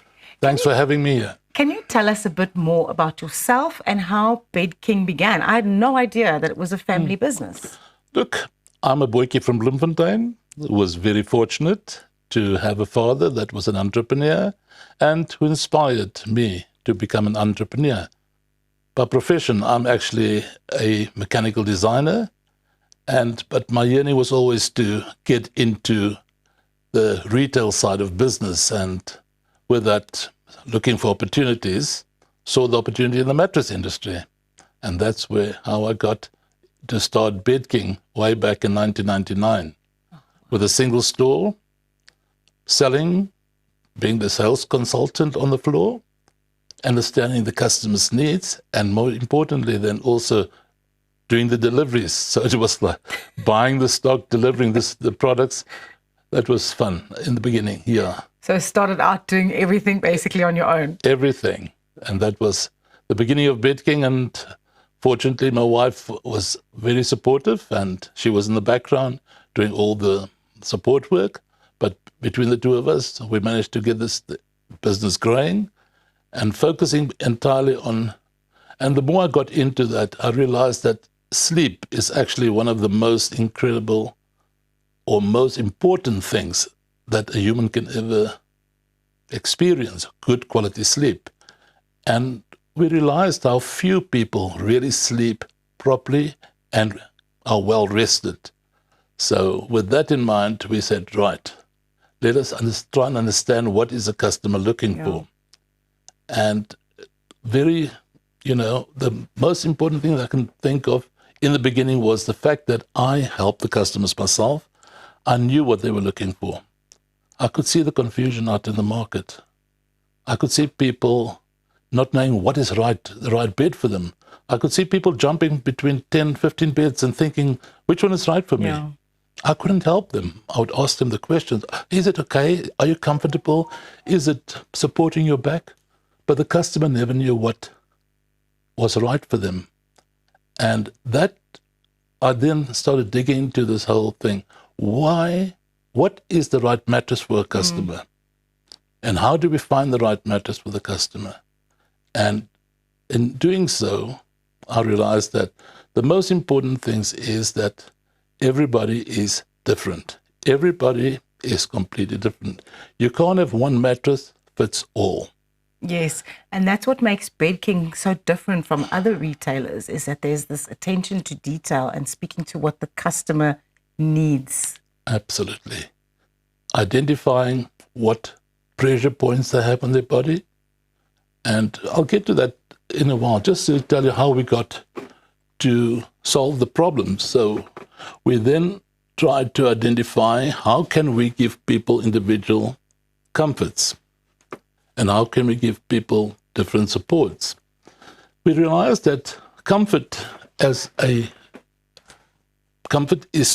Thanks for having me here. Can you tell us a bit more about yourself and how BedKing began? I had no idea that it was a family business. Look, I'm a boykie from Bloemfontein. Was very fortunate to have a father that was an entrepreneur and who inspired me to become an entrepreneur. By profession, I'm actually a mechanical designer, but my journey was always to get into the retail side of business, and with that, looking for opportunities, saw the opportunity in the mattress industry. And that's how I got to start BedKing way back in 1999 with a single store, selling, being the sales consultant on the floor, understanding the customer's needs, and more importantly, then also doing the deliveries. So it was like buying the stock, delivering the products. That was fun in the beginning, yeah. So started out doing everything basically on your own? Everything. And that was the beginning of BedKing, and fortunately my wife was very supportive and she was in the background doing all the support work. But between the two of us, we managed to get this business growing and focusing entirely on, and the more I got into that, I realized that sleep is actually one of the most incredible or most important things that a human can ever experience, good quality sleep. And we realized how few people really sleep properly and are well rested. So with that in mind, we said, right, let us try and understand what is a customer looking for. And the most important thing that I can think of in the beginning was the fact that I helped the customers myself. I knew what they were looking for. I could see the confusion out in the market. I could see people not knowing what is the right bed for them. I could see people jumping between 10, 15 beds and thinking, which one is right for me? Yeah. I couldn't help them. I would ask them the questions. Is it okay? Are you comfortable? Is it supporting your back? But the customer never knew what was right for them. And that, I then started digging into this whole thing. Why? What is the right mattress for a customer? And how do we find the right mattress for the customer? And in doing so, I realized that the most important thing is that everybody is different. Everybody is completely different. You can't have one mattress fits all. Yes, and that's what makes BedKing so different from other retailers, is that there's this attention to detail and speaking to what the customer needs. Absolutely. Identifying what pressure points they have on their body. And I'll get to that in a while, just to tell you how we got to solve the problem. So we then tried to identify how can we give people individual comforts and how can we give people different supports. We realized that comfort is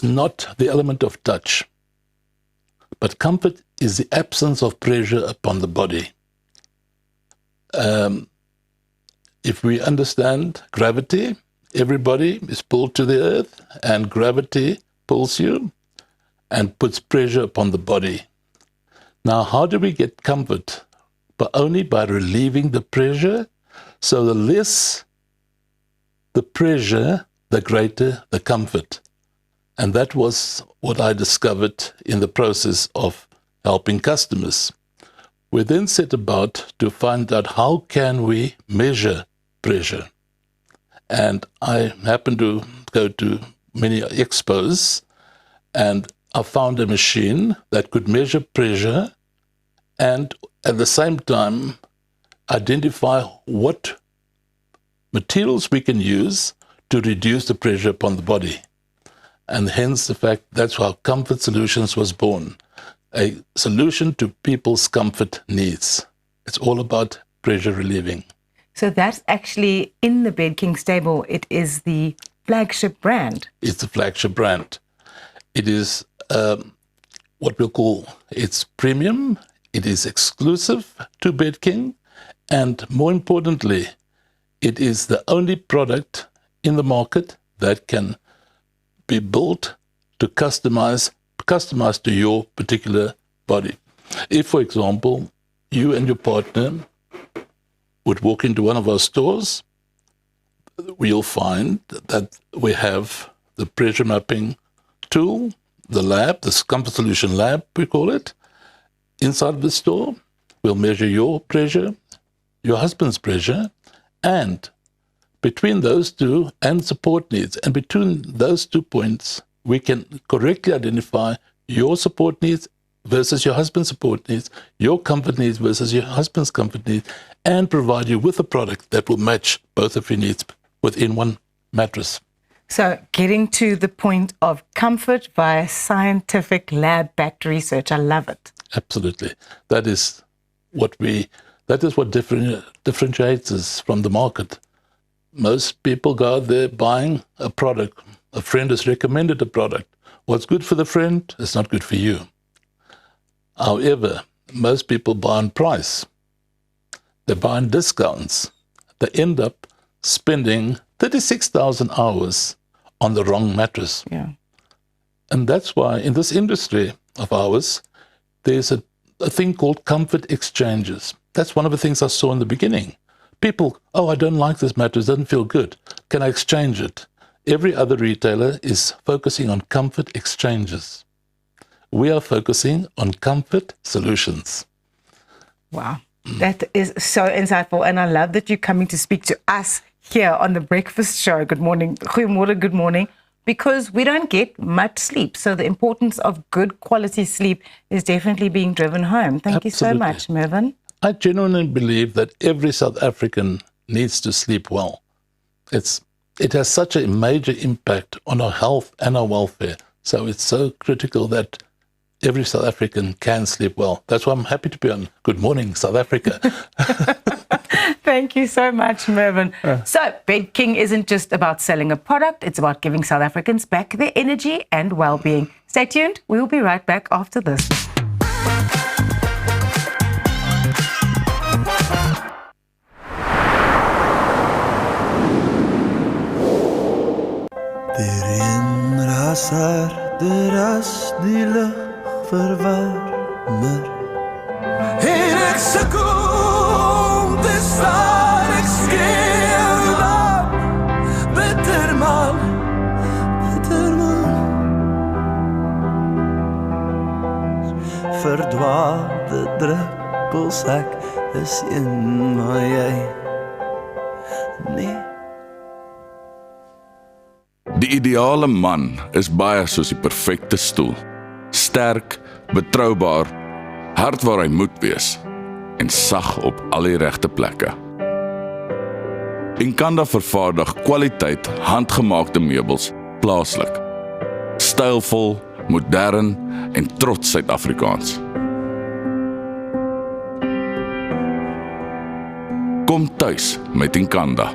not the element of touch, but comfort is the absence of pressure upon the body. If we understand gravity, everybody is pulled to the earth, and gravity pulls you and puts pressure upon the body. Now, how do we get comfort? But only by relieving the pressure. So the less the pressure, the greater the comfort. And that was what I discovered in the process of helping customers. We then set about to find out how can we measure pressure. And I happened to go to many expos, and I found a machine that could measure pressure and at the same time identify what materials we can use to reduce the pressure upon the body. And hence the fact that's how Comfort Solutions was born, a solution to people's comfort needs. It's all about pressure relieving. So that's actually in the Bed King stable. It is the flagship brand. It's the flagship brand. It is what we'll call, it's premium, it is exclusive to Bed King, and more importantly, it is the only product in the market that can be built to customize to your particular body. If, for example, you and your partner would walk into one of our stores, you'll find that we have the pressure mapping tool, the lab, the Comfort Solution lab, we call it. Inside the store, we'll measure your pressure, your husband's pressure, and between those two and support needs, and between those 2 points, we can correctly identify your support needs versus your husband's support needs, your comfort needs versus your husband's comfort needs, and provide you with a product that will match both of your needs within one mattress. So getting to the point of comfort via scientific lab-backed research. I love it. Absolutely. That is what differentiates us from the market. Most people go out there buying a product. A friend has recommended a product. What's good for the friend is not good for you. However, most people buy on price. They buy on discounts. They end up spending 36,000 hours on the wrong mattress. Yeah. And that's why in this industry of ours, there's a thing called comfort exchanges. That's one of the things I saw in the beginning. People, I don't like this mattress, doesn't feel good. Can I exchange it? Every other retailer is focusing on comfort exchanges. We are focusing on comfort solutions. Wow. That is so insightful. And I love that you're coming to speak to us here on the Breakfast Show. Good morning. Goeiemorgen, good morning. Because we don't get much sleep. So the importance of good quality sleep is definitely being driven home. Thank you so much, Mervyn. I genuinely believe that every South African needs to sleep well. It has such a major impact on our health and our welfare. So it's so critical that every South African can sleep well. That's why I'm happy to be on Good Morning South Africa. Thank you so much, Mervyn. So, Bed King isn't just about selling a product, it's about giving South Africans back their energy and well-being. Stay tuned, we'll be right back after this. Daarin ras harder as die lug verwarmer. En ek sukkel om te staan, ek skreeu naam, bitter man, verdwaalde druppels, ek is een, maar jy nee. Die ideale man is baie soos die perfekte stoel. Sterk, betroubaar, Hard waar hy moet wees en sag op al die regte plekke. Inkanda vervaardig kwaliteit handgemaakte meubels plaaslik. Stylvol, modern en trots Suid-Afrikaans. Kom tuis met Inkanda.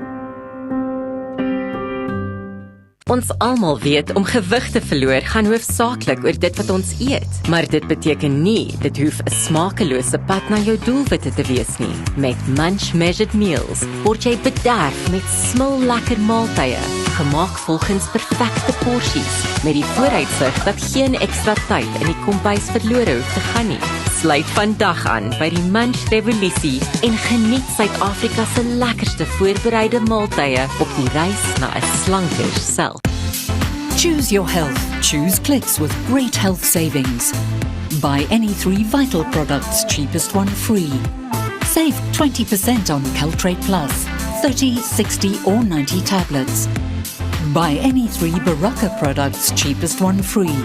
Ons almal weet om gewig te verloor gaan hoofsaaklik oor dit wat ons eet, maar dit beteken nie dit hoef 'n smakelose pad na jou doelwitte te wees nie. Met Munch Measured Meals word jy bederf met smil lekker maaltye, gemaak volgens perfekte porsies, met die vooruitsig dat geen ekstra tyd in die kombuis verlore hoef te gaan nie. Sluit vandag aan by die Munch Revolusie en geniet Suid-Afrika se lekkerste voorbereide maaltye op die reis na 'n slanker self. Choose your health. Choose Clicks with great health savings. Buy any 3 Vital products, cheapest one free. Save 20% on Caltrate Plus, 30, 60 or 90 tablets. Buy any 3 Baraka products, cheapest one free.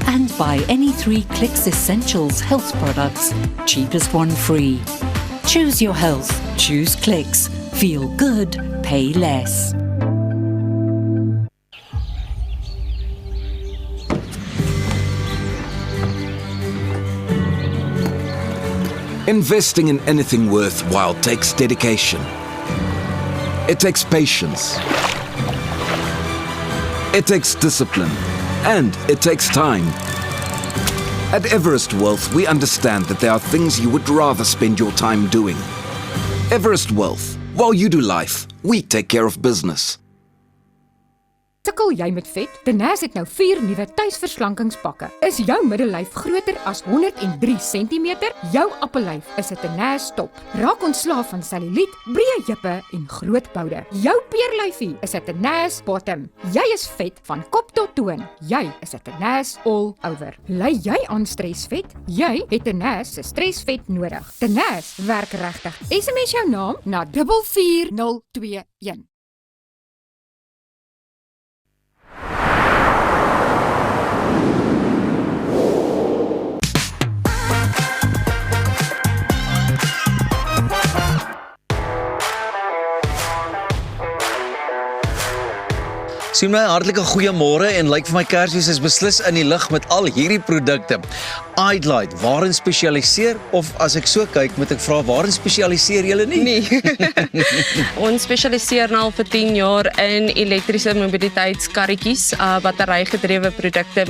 And buy any 3 Clicks Essentials health products, cheapest one free. Choose your health. Choose Clicks. Feel good, pay less. Investing in anything worthwhile takes dedication. It takes patience. It takes discipline. And it takes time. At Everest Wealth, we understand that there are things you would rather spend your time doing. Everest Wealth, while you do life, we take care of business. Sukkel jy met vet? Tenace het nou 4 nuwe tuisverslankingspakke. Is jou middellyf groter as 103 cm? Jou appellyf is 'n Tenace top. Raak ontslaaf van selluliet, breë heupe en groot boude. Jou peerlyfie is 'n Tenace bottom. Jy is vet van kop tot toon. Jy is 'n Tenace all over. Ly jy aan stresvet? Jy het Tenace se stresvet nodig. Tenace werk regtig. SMS jou naam na 44021. Sien my hartlike goeiemôre en lyk vir my Kersfees is beslis in die lig met al hierdie produkte. Idelight, waarin spesialiseer of as ek so kyk, moet ek vra waarin spesialiseer julle nie? Nee. Ons spesialiseer nou al vir 10 jaar in elektriese mobiliteitskarretjies, batterygedrewe produkte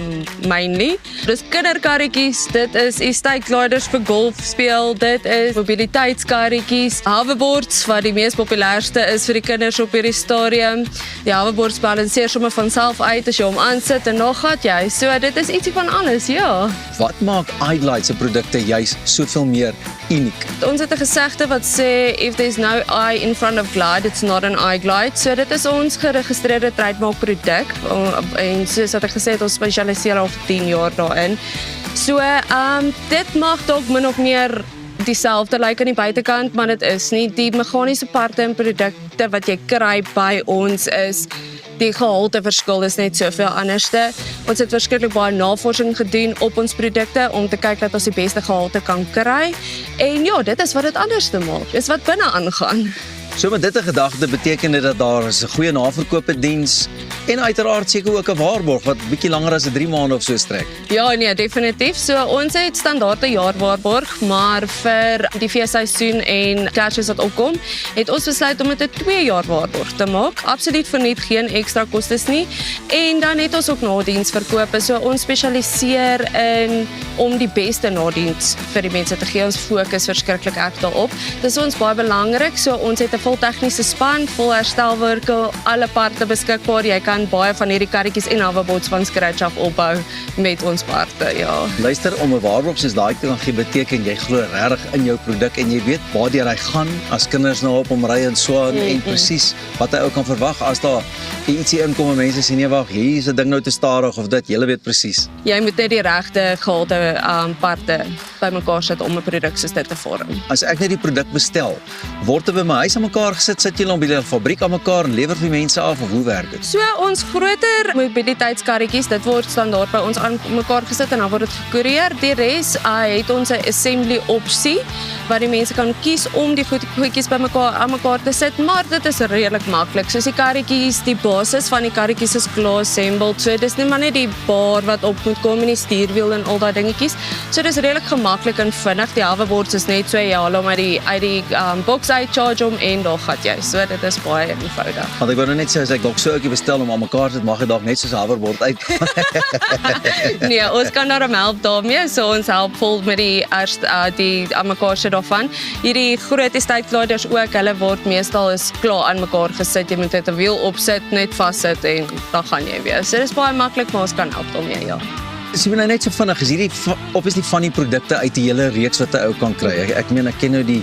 mainly. Dis kinderkarretjies, dit is estate gliders vir golf speel, dit is mobiliteitskarretjies, hoverboards wat die mees populairste is vir die kinders op hierdie stadium. Die hoverboards balanseer sommer van self uit as jy hom aansit en nog gaat jy. So dit is ietsie van alles, ja. Wat maak Idelight se produkte juis soveel meer uniek? Ons het 'n gesegde wat sê if there's no eye in front of glide, it's not an eye glide. So dit is ons geregistreerde trademark produk en soos wat ek gesê het, ons spesialiseer al vir 10 jaar daarin. So dit mag dalk min of meer dieselfde lyk aan die buitekant, maar dit is nie. Die meganiese parte en produkte wat jy kry by ons is die gehalte verskil is net soveel anderste. Ons het verskriklik baie navorsing gedoen op ons produkte om te kyk dat ons die beste gehalte kan kry. En ja, dit is wat dit anders te maak. Dis wat binne aangaan. So met dit 'n gedagte beteken dit dat daar is 'n goeie naverkope diens en uiteraard seker ook 'n waarborg wat bietjie langer as 3 maande of so strek. Ja, nee, definitief. So ons het standaard 'n jaar waarborg, maar vir die feesseisoen en Kersfees wat opkom, het ons besluit om dit 'n 2 jaar waarborg te maak. Absoluut verniet, geen ekstra kostes nie. En dan het ons ook nadiensverkope. So ons spesialiseer in om die beste nadiens vir die mense te gee. Ons fokus verskriklik erg daarop. Dis ons baie belangrik. So ons het 'n vol tegniese span, vol herstelwerke, alle parte beskikbaar. Jy kan baie van hierdie karretjies en hoverboards van scratch af opbou met ons parte, ja. Luister, om 'n waarborg soos daai te kan gee beteken jy glo regtig in jou produk en jy weet waartoe hy gaan as kinders nou op hom ry en so aan en presies wat hy ook kan verwag as daar ietsie inkom en mense sê nee wag, hier is 'n ding nou te stadig of dit, jy weet presies. Jy moet net die regte gehalte parte bymekaar sit om 'n produk soos dit te vorm. As ek net die produk bestel, word dit by my huis aan mekaar mekaar gesit? Sit julle by die fabriek aan mekaar en lewer vir mense af of hoe werk dit? So ons groter mobiliteitskarretjies, dit word standaard by ons aan mekaar gesit en dan word dit gekoerieer. Die res het ons 'n assembly opsie waar die mense kan kies om die goedjies by mekaar aan mekaar te sit, maar dit is redelik maklik. Soos die karretjies, die basis van die karretjies is klaar assembled. So dis nie maar net die bar wat op moet kom en die stuurwiel en al daai dingetjies. So dis redelik gemaklik en vinnig. Die hoverboards is net so ja, om uit die box uit charge om en daar gaan jy. So dit is baie eenvoudig. Want ek wou nou net sê as ek dalk so 'n ouetjie bestel om aan mekaar te sit, mag hy dalk net soos 'n hoverboard uit. Nee, ons kan daarom help daarmee. So ons help vol met die aan mekaar sit daarvan. Hierdie groot estate-gladers ook, hulle word meestal is klaar aan mekaar gesit. Jy moet net 'n wiel opsit, net vassit en dan gaan jy weer. So dis baie maklik, maar ons kan help daarmee, ja. Sien jy nou net so vinnig, is hierdie obviously van die produkte uit die hele reeks wat 'n ou kan kry. Ek meen ek ken nou die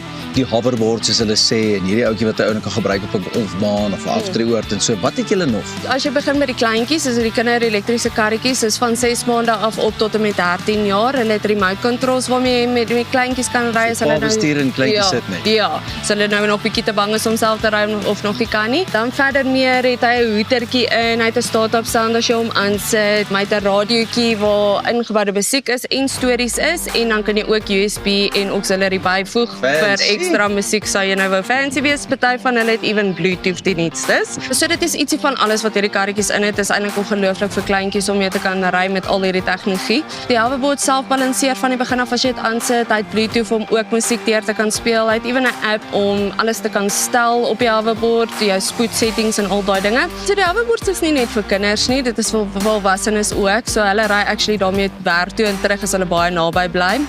hoverboard soos hulle sê en hierdie ouetjie wat 'n ou kan gebruik op 'n golfbaan of 'n aftreeoord en so. Wat het julle nog? As jy begin met die kleintjies, is die kinderelektriese karretjies, is van 6 maande af op tot en met 13 jaar. Hulle het remote controls waarmee jy met die kleintjies kan ry as hulle nou bestuur en kleintjies sit net. Ja, as hulle nou nog bietjie te bang is om self te ry of nog nie kan nie. Dan verder meer het hy 'n hoetertjie in, hy het 'n start-up sound as jy hom aansit, hy het 'n radiootjie waar ingeboude musiek is en stories is en dan kan jy ook USB en auxiliary byvoeg vir ekstra musiek sou jy nou wou fancy wees. Party van hulle het even Bluetooth die nuutstes. So dit is ietsie van alles wat hierdie karretjies in het. Is eintlik ongelooflik vir kleintjies om mee te kan ry met al hierdie tegnologie. Die hoverboard self balanseer van die begin af as jy dit aansit. Hy het Bluetooth om ook musiek deur te kan speel. Hy het even 'n app om alles te kan stel op die hoverboard, jou spoed settings en al daai dinge. So die hoverboard is nie net vir kinders nie, dit is vir volwassenes ook. So hulle ry actually daarmee werk toe en terug as hulle baie naby bly.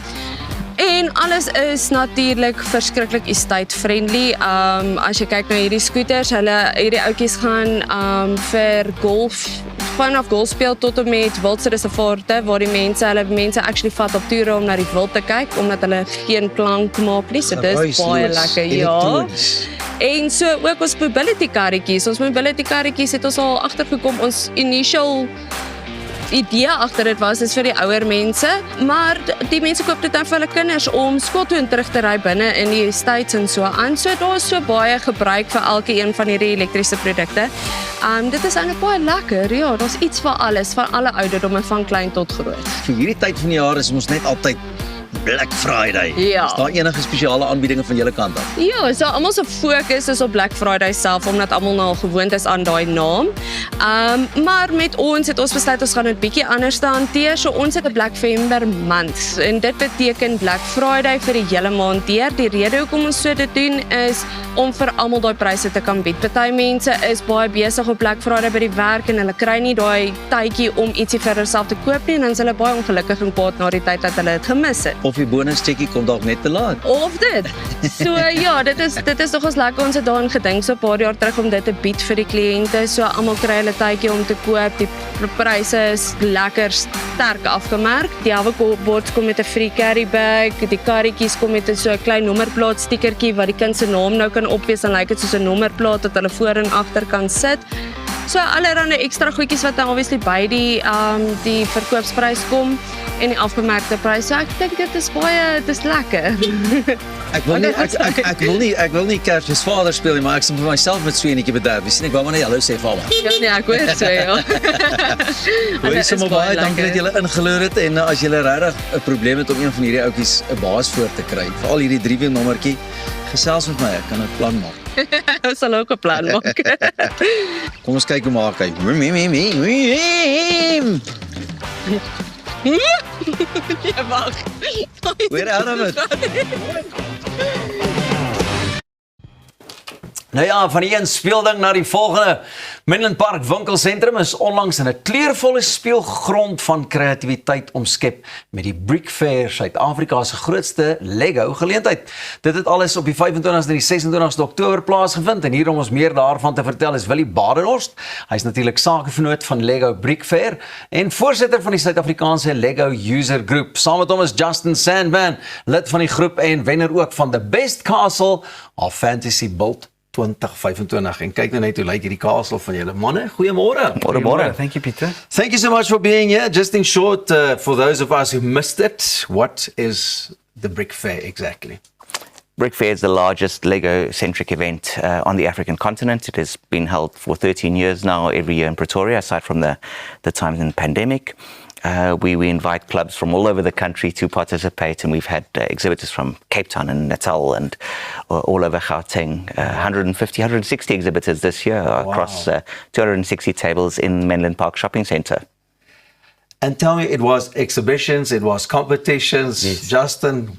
En alles is natuurlik verskriklik estate-friendly. As jy kyk na hierdie scooters, hierdie ouetjies gaan vir golf, vanaf golf speel tot en met wildreservate waar die mense actually vat op toere om na die wild te kyk omdat hulle geen plan maak nie. So dis baie lekker, ja. En so ook ons mobility karretjies. Ons mobility karretjies het ons al agtergekom. Ons initial idee agter dit was is vir die ouer mense, maar die mense koop dit dan vir hulle kinders om skool toe en terug te ry binne in die estates en so aan. So daar is so baie gebruik vir elke een van hierdie elektriese produkte. Dit is eintlik baie lekker. Ja, daar's iets vir alles, van alle ouderdomme van klein tot groot. Vir hierdie tyd van die jaar is ons net altyd Black Friday. Ja. Is daar enige spesiale aanbiedinge van julle kant af? Ja, so almal se fokus is op Black Friday self omdat almal nou al gewoond is aan daai naam. Maar met ons het ons besluit ons gaan dit bietjie anders hanteer. So ons het 'n Blackfember month en dit beteken Black Friday vir die hele maand deur. Die rede hoekom ons so dit doen is om vir almal daai pryse te kan bied. Party mense is baie besig op Black Friday by die werk en hulle kry nie daai tydjie om ietsie vir hulself te koop nie en dan is hulle baie ongelukkig en kwaad na die tyd dat hulle dit gemis het. Of die bonuscheckie kom dalk net te laat. Of dit. So ja, dit is nogals lekker. Ons het daarin gedink so 'n paar jaar terug om dit te bied vir die kliënte. So almal kry hulle tydjie om te koop. Die pryse is lekker sterk afgemerk. Die hoverboards kom met 'n free carry bag. Die karretjies kom met so 'n klein nommerplaat stickertjie wat die kind se naam nou kan opwees en lyk dit soos 'n nommerplaat dat hulle voor en agter kan sit. So allerlei ekstra goedjies wat dan obviously by die verkoopsprys kom en die afgemerkte prys. So ek dink dit is lekker. Ek wil nie Kersfees Vader speel nie, maar ek sien vir myself met so enetjie bederf. Sien ek wou maar net hallo sê vir almal. Ja nee, ek hoor so ja. Wees sommer baie dankie dat julle ingeloer het en as julle regtig 'n probleem het om een van hierdie ouetjies 'n baas voor te kry, veral hierdie 3-wiel nommertjie, gesels met my, ek kan 'n plan maak. Ons sal ook 'n plan maak. Kom ons kyk hoe maak hy. Ja, wag. We're out of it. Nou ja, van die een speelding na die volgende. Midland Park Winkelsentrum is onlangs in 'n kleurvolle speelgrond van kreatiwiteit omskep met die Brick Fair, Suid-Afrika se grootste Lego geleentheid. Dit het alles op die 25ste en die 26ste Oktober plaasgevind en hier om ons meer daarvan te vertel is Willie Badenhorst. Hy is natuurlik sakevernoot van Lego Brick Fair en voorsitter van die Suid-Afrikaanse Lego User Group. Saam met hom is Justin Sandman, lid van die groep en wenner ook van the Best Castle of Fantasy Built 2025. En kyk nou net hoe lyk hierdie kasteel van julle manne. Goeiemôre. Goeiemôre. Thank you, Peter. Thank you so much for being here. Just in short, for those of us who missed it, what is the Brick Fair exactly? Brick Fair is the largest Lego-centric event on the African continent. It has been held for 13 years now, every year in Pretoria, aside from the times in the pandemic. We invite clubs from all over the country to participate, and we've had exhibitors from Cape Town and Natal and all over Gauteng. 150, 160 exhibitors this year across 260 tables in Menlyn Park Shopping Centre. And tell me, it was exhibitions, it was competitions, Justin,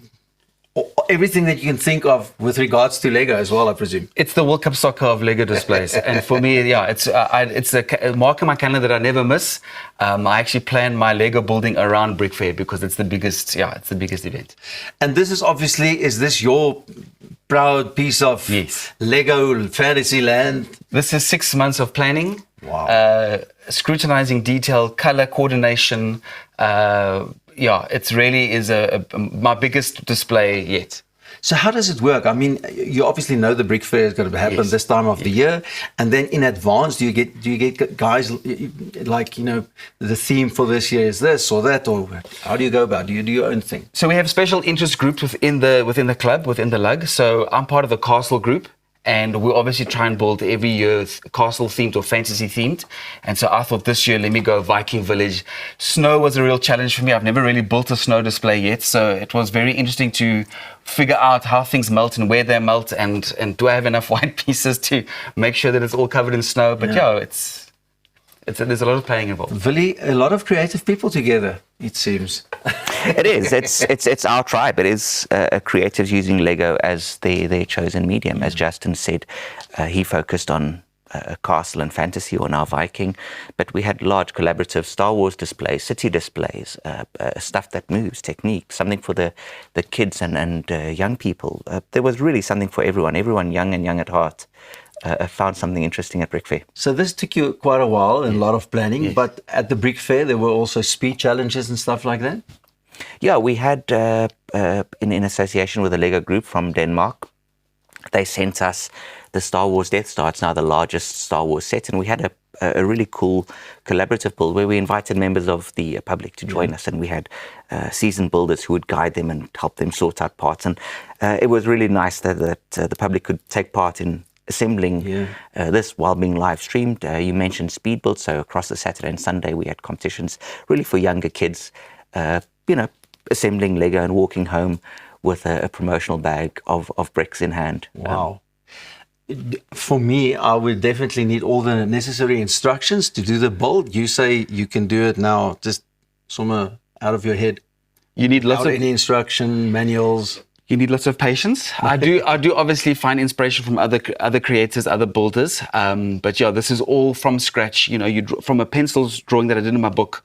everything that you can think of with regards to Lego as well, I presume. It's the World Cup soccer of Lego displays, and for me, it's a mark in my calendar that I never miss. I actually plan my Lego building around Brick Fair because it's the biggest event. And this is obviously, is this your proud piece of Lego Fantasyland? This is 6 months of planning. Wow. Scrutinizing detail, color coordination. It really is my biggest display yet. So how does it work? I mean, you obviously know the Brick Fair is going to happen this time of the year, and then in advance, do you get guys like, the theme for this year is this or that, or how do you go about it? Do you do your own thing? So we have special interest groups within the club, within the LUG. So I'm part of the Castle group. And we obviously try and build every year castle themed or fantasy themed. And so I thought this year, let me go Viking Village. Snow was a real challenge for me. I've never really built a snow display yet. So it was very interesting to figure out how things melt and where they melt. And do I have enough white pieces to make sure that it's all covered in snow? But there's a lot of planning involved. Really, a lot of creative people together, it seems. It is. It's our tribe. It is creatives using Lego as their chosen medium. As Justin said, he focused on castle and fantasy, or now Viking, but we had large collaborative Star Wars displays, city displays, stuff that moves, technique, something for the kids and young people. There was really something for everyone young and young at heart. Found something interesting at Brick Fair. So this took you quite a while and a lot of planning, but at the Brick Fair there were also speed challenges and stuff like that? Yeah, we had, in association with a Lego group from Denmark, they sent us the Star Wars Death Star. It's now the largest Star Wars set, and we had a really cool collaborative build where we invited members of the public to join us, and we had seasoned builders who would guide them and help them sort out parts. And it was really nice that the public could take part in assembling this while being live streamed. You mentioned speed build, so across the Saturday and Sunday we had competitions really for younger kids, assembling Lego and walking home with a promotional bag of bricks in hand. Wow. For me, I would definitely need all the necessary instructions to do the build. You say you can do it now, just somewhere out of your head. You need lots of any instruction manuals. You need lots of patience. I do obviously find inspiration from other creators, other builders. But this is all from scratch. From a pencil drawing that I did in my book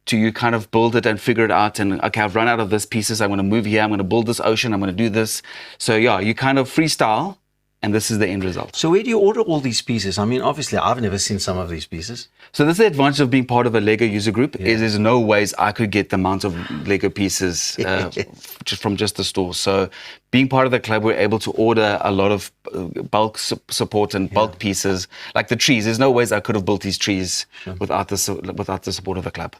to you kind of build it and figure it out. And okay, I've run out of this pieces. I'm going to move here. I'm going to build this ocean. I'm going to do this. So you kind of freestyle. And this is the end result. So where do you order all these pieces? I mean, obviously, I've never seen some of these pieces. So this is the advantage of being part of a Lego user group, is there's no ways I could get the amount of Lego pieces just from the store. So being part of the club, we're able to order a lot of bulk support and bulk pieces, like the trees. There's no ways I could have built these trees without the support of the club.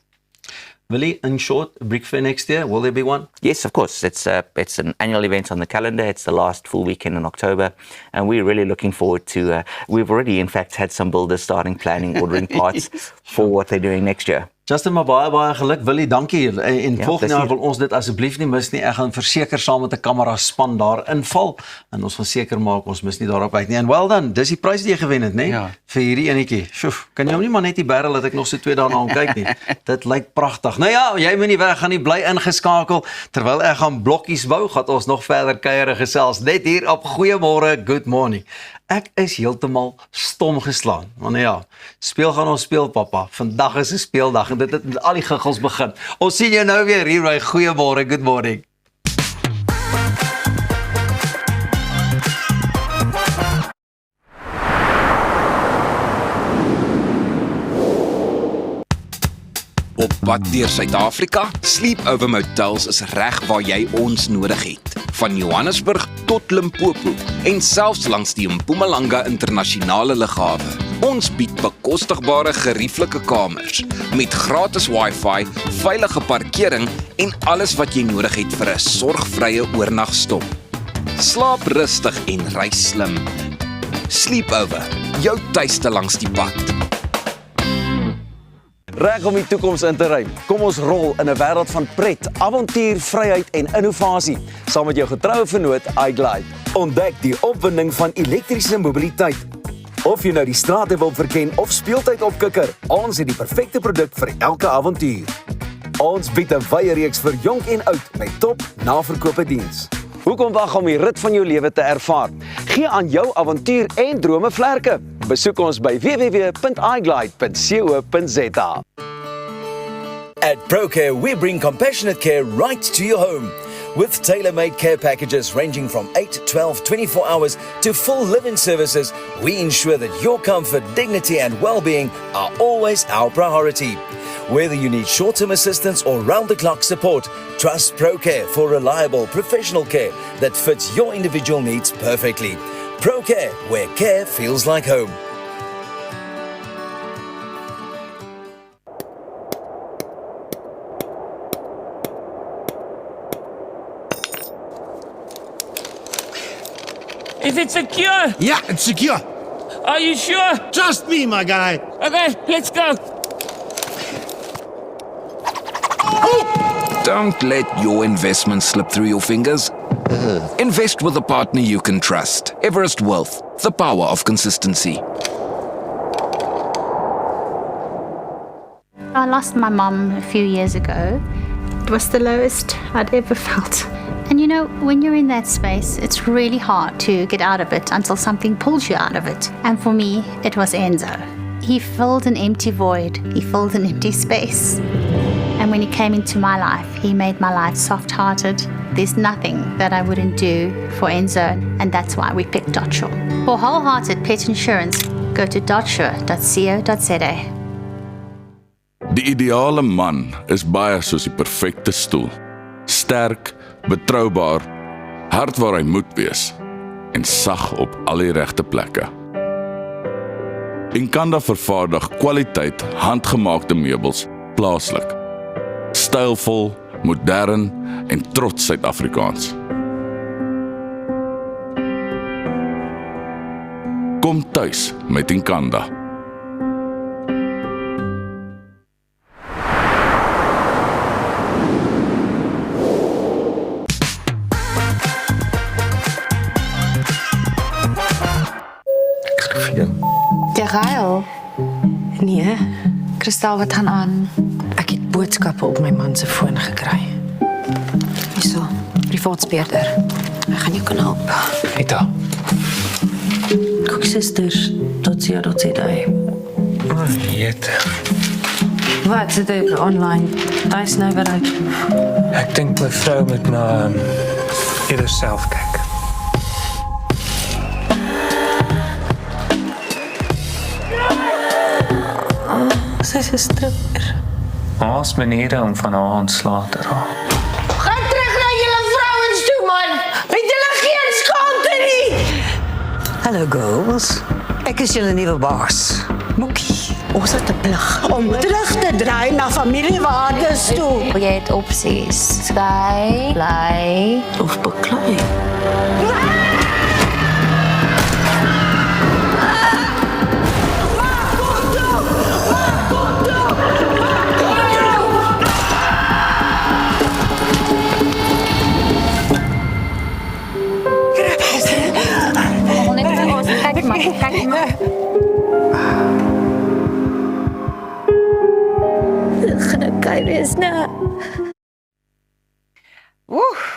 Willie, in short, Brick Fair next year, will there be one? Yes, of course. It's an annual event on the calendar. It's the last full weekend in October, and we're really looking forward to. We've already, in fact, had some builders starting planning, ordering parts for what they're doing next year. Justin, maar baie geluk. Willie, dankie. En volgende jaar wil ons dit asseblief nie mis nie. Ek gaan verseker saam met 'n kamera span daar inval en ons gaan seker maak ons mis nie daarop uit nie. En well done, dis die prys wat jy gewen het, né? Ja. Vir hierdie enetjie. Sjoe, kan jy hom nie maar net hier barrel dat ek nog so 2 dae na hom kyk nie. Dit lyk pragtig. Nou ja, jy moet nie weg gaan nie, bly ingeskakel. Terwyl ek gaan blokkies bou, gaan ons nog verder kuiere gesels net hier op Goeiemôre, Good Morning. Ek is heeltemal stom geslaan. Want ja, speel gaan ons speel, pappa. Vandag is 'n speeldag en dit het met al die giggels begin. Ons sien jou nou weer hier by Goeiemôre, Good Morning. Op pad deur Suid-Afrika, Sleepover Motels is reg waar jy ons nodig het. Van Johannesburg tot Limpopo en selfs langs die Mpumalanga internasionale lughawe. Ons bied bekostigbare gerieflike kamers met gratis Wi-Fi, veilige parkering en alles wat jy nodig het vir 'n sorgvrye oornagstop. Slaap rustig en ry slim. Sleepover, jou tuiste langs die pad. Reg om die toekoms in te ruim. Kom ons rol in 'n wêreld van pret, avontuur, vryheid en innovasie, saam met jou getroue vennoot iGlide. Ontdek die opwinding van elektriese mobiliteit. Of jy nou die strate wil verken of speeltyd opkikker, ons het die perfekte produk vir elke avontuur. Ons bied 'n wye reeks vir jonk en oud met top naverkope diens. Hoekom wag om die rit van jou lewe te ervaar? Gee aan jou avontuur en drome vlerke. Besoek ons by www.iglide.co.za. At ProCare, we bring compassionate care right to your home. With tailor-made care packages ranging from 8, 12, 24 hours to full living services, we ensure that your comfort, dignity and well-being are always our priority. Whether you need short-term assistance or round-the-clock support, trust ProCare for reliable professional care that fits your individual needs perfectly. ProCare, where care feels like home. Is it secure? Yeah, it's secure. Are you sure? Trust me, my guy. Okay, let's go. Don't let your investment slip through your fingers. Invest with a partner you can trust. Everest Wealth, the power of consistency. I lost my mum a few years ago. It was the lowest I'd ever felt. And you know, when you're in that space, it's really hard to get out of it until something pulls you out of it. And for me, it was Enzo. He filled an empty void. He filled an empty space. And when he came into my life, he made my life soft-hearted. There's nothing that I wouldn't do for Enzo, and that's why we picked Dotsure. For wholehearted pet insurance, go to dotsure.co.za. Die ideale man is baie soos die perfekte stoel. Sterk, betroubaar, hard waar hy moet wees en sag op al die regte plekke. Enkanda vervaardig kwaliteit handgemaakte meubels plaaslik. Stylvol, modern en trots Suid-Afrikaans. Kom tuis met Enkanda. Gail? Nee, Kristal, wat gaan aan? Ek het boodskappe op my man se foon gekry. Hierso, privaatspeurder. Ek gaan jou kan help. Rita. Cooksisters.co.za. Jette. Wat, sit jy online? Tuis nou weer uit? Ek dink my vrou moet na eerder self kyk. Sy is 'n stripper. Ons maniere om van haar ontslae te raak. Gaan terug na julle vrouens toe, man! Het julle geen skaamte nie! Hallo girls, ek is julle nuwe baas. Mokkie, ons het 'n plig om terug te draai na familiewaardes toe. Jy het opsies. Skei, bly of beklei. Kijk maar. Gaan wees nou.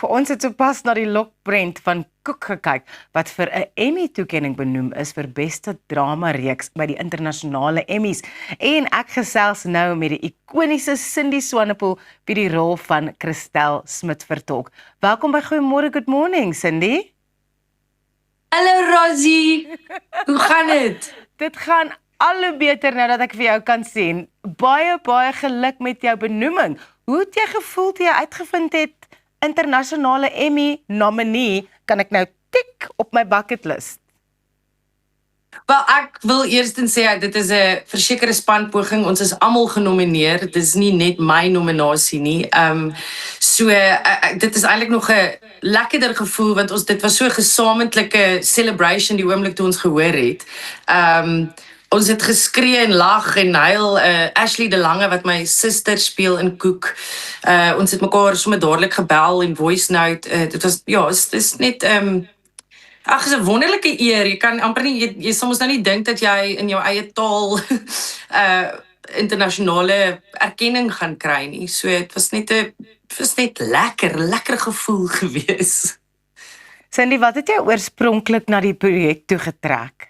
Ons het sopas na die lokprent van Cook gekyk wat vir 'n Emmy-toekenning benoem is vir beste drama-reeks by die internasionale Emmys. En ek gesels nou met die ikoniese Cindy Swanepoel wie die rol van Christel Smit vertolk. Welkom by Goeiemôre, good morning, Cindy. Hallo Rosie, hoe gaan dit? Dit gaan al beter nou dat ek vir jou kan sien. Baie geluk met jou benoeming. Hoe het jy gevoel toe jy uitgevind het internasionale Emmy nominee, kan ek nou tik op my bucketlist? Wel, ek wil eerstens sê dit is 'n versekerde spanpoging. Ons is almal genomineer. Dit is nie net my nominasie nie. So dit is eintlik nog 'n lekkerder gevoel want dit was so 'n gesamentlike celebration die oomblik toe ons gehoor het. Ons het geskree en lag en huil. Ashley de Lange wat my suster speel in Koek. Ons het mekaar sommer dadelik gebel en voice note. Dit was dit is net ag, is 'n wonderlike eer. Jy kan amper nie jy soms nou nie dink dat jy in jou eie taal internasionale erkenning gaan kry nie. So dit was net lekker gevoel gewees. Cindy, wat het jou oorspronklik na die projek toe getrek?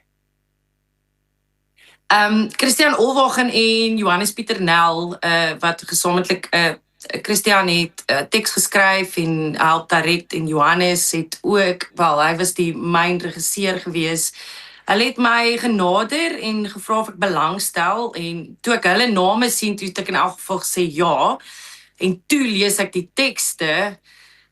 Christian Olwagen en Johannes Pieter Nel, wat gesamentlik Christian het teks geskryf en help direk en Johannes het ook, hy was die myn regisseur gewees. Hulle het my genader en gevra of ek belangstel en toe ek hulle name sien, toe het ek in elk geval gesê ja. En toe lees ek die tekste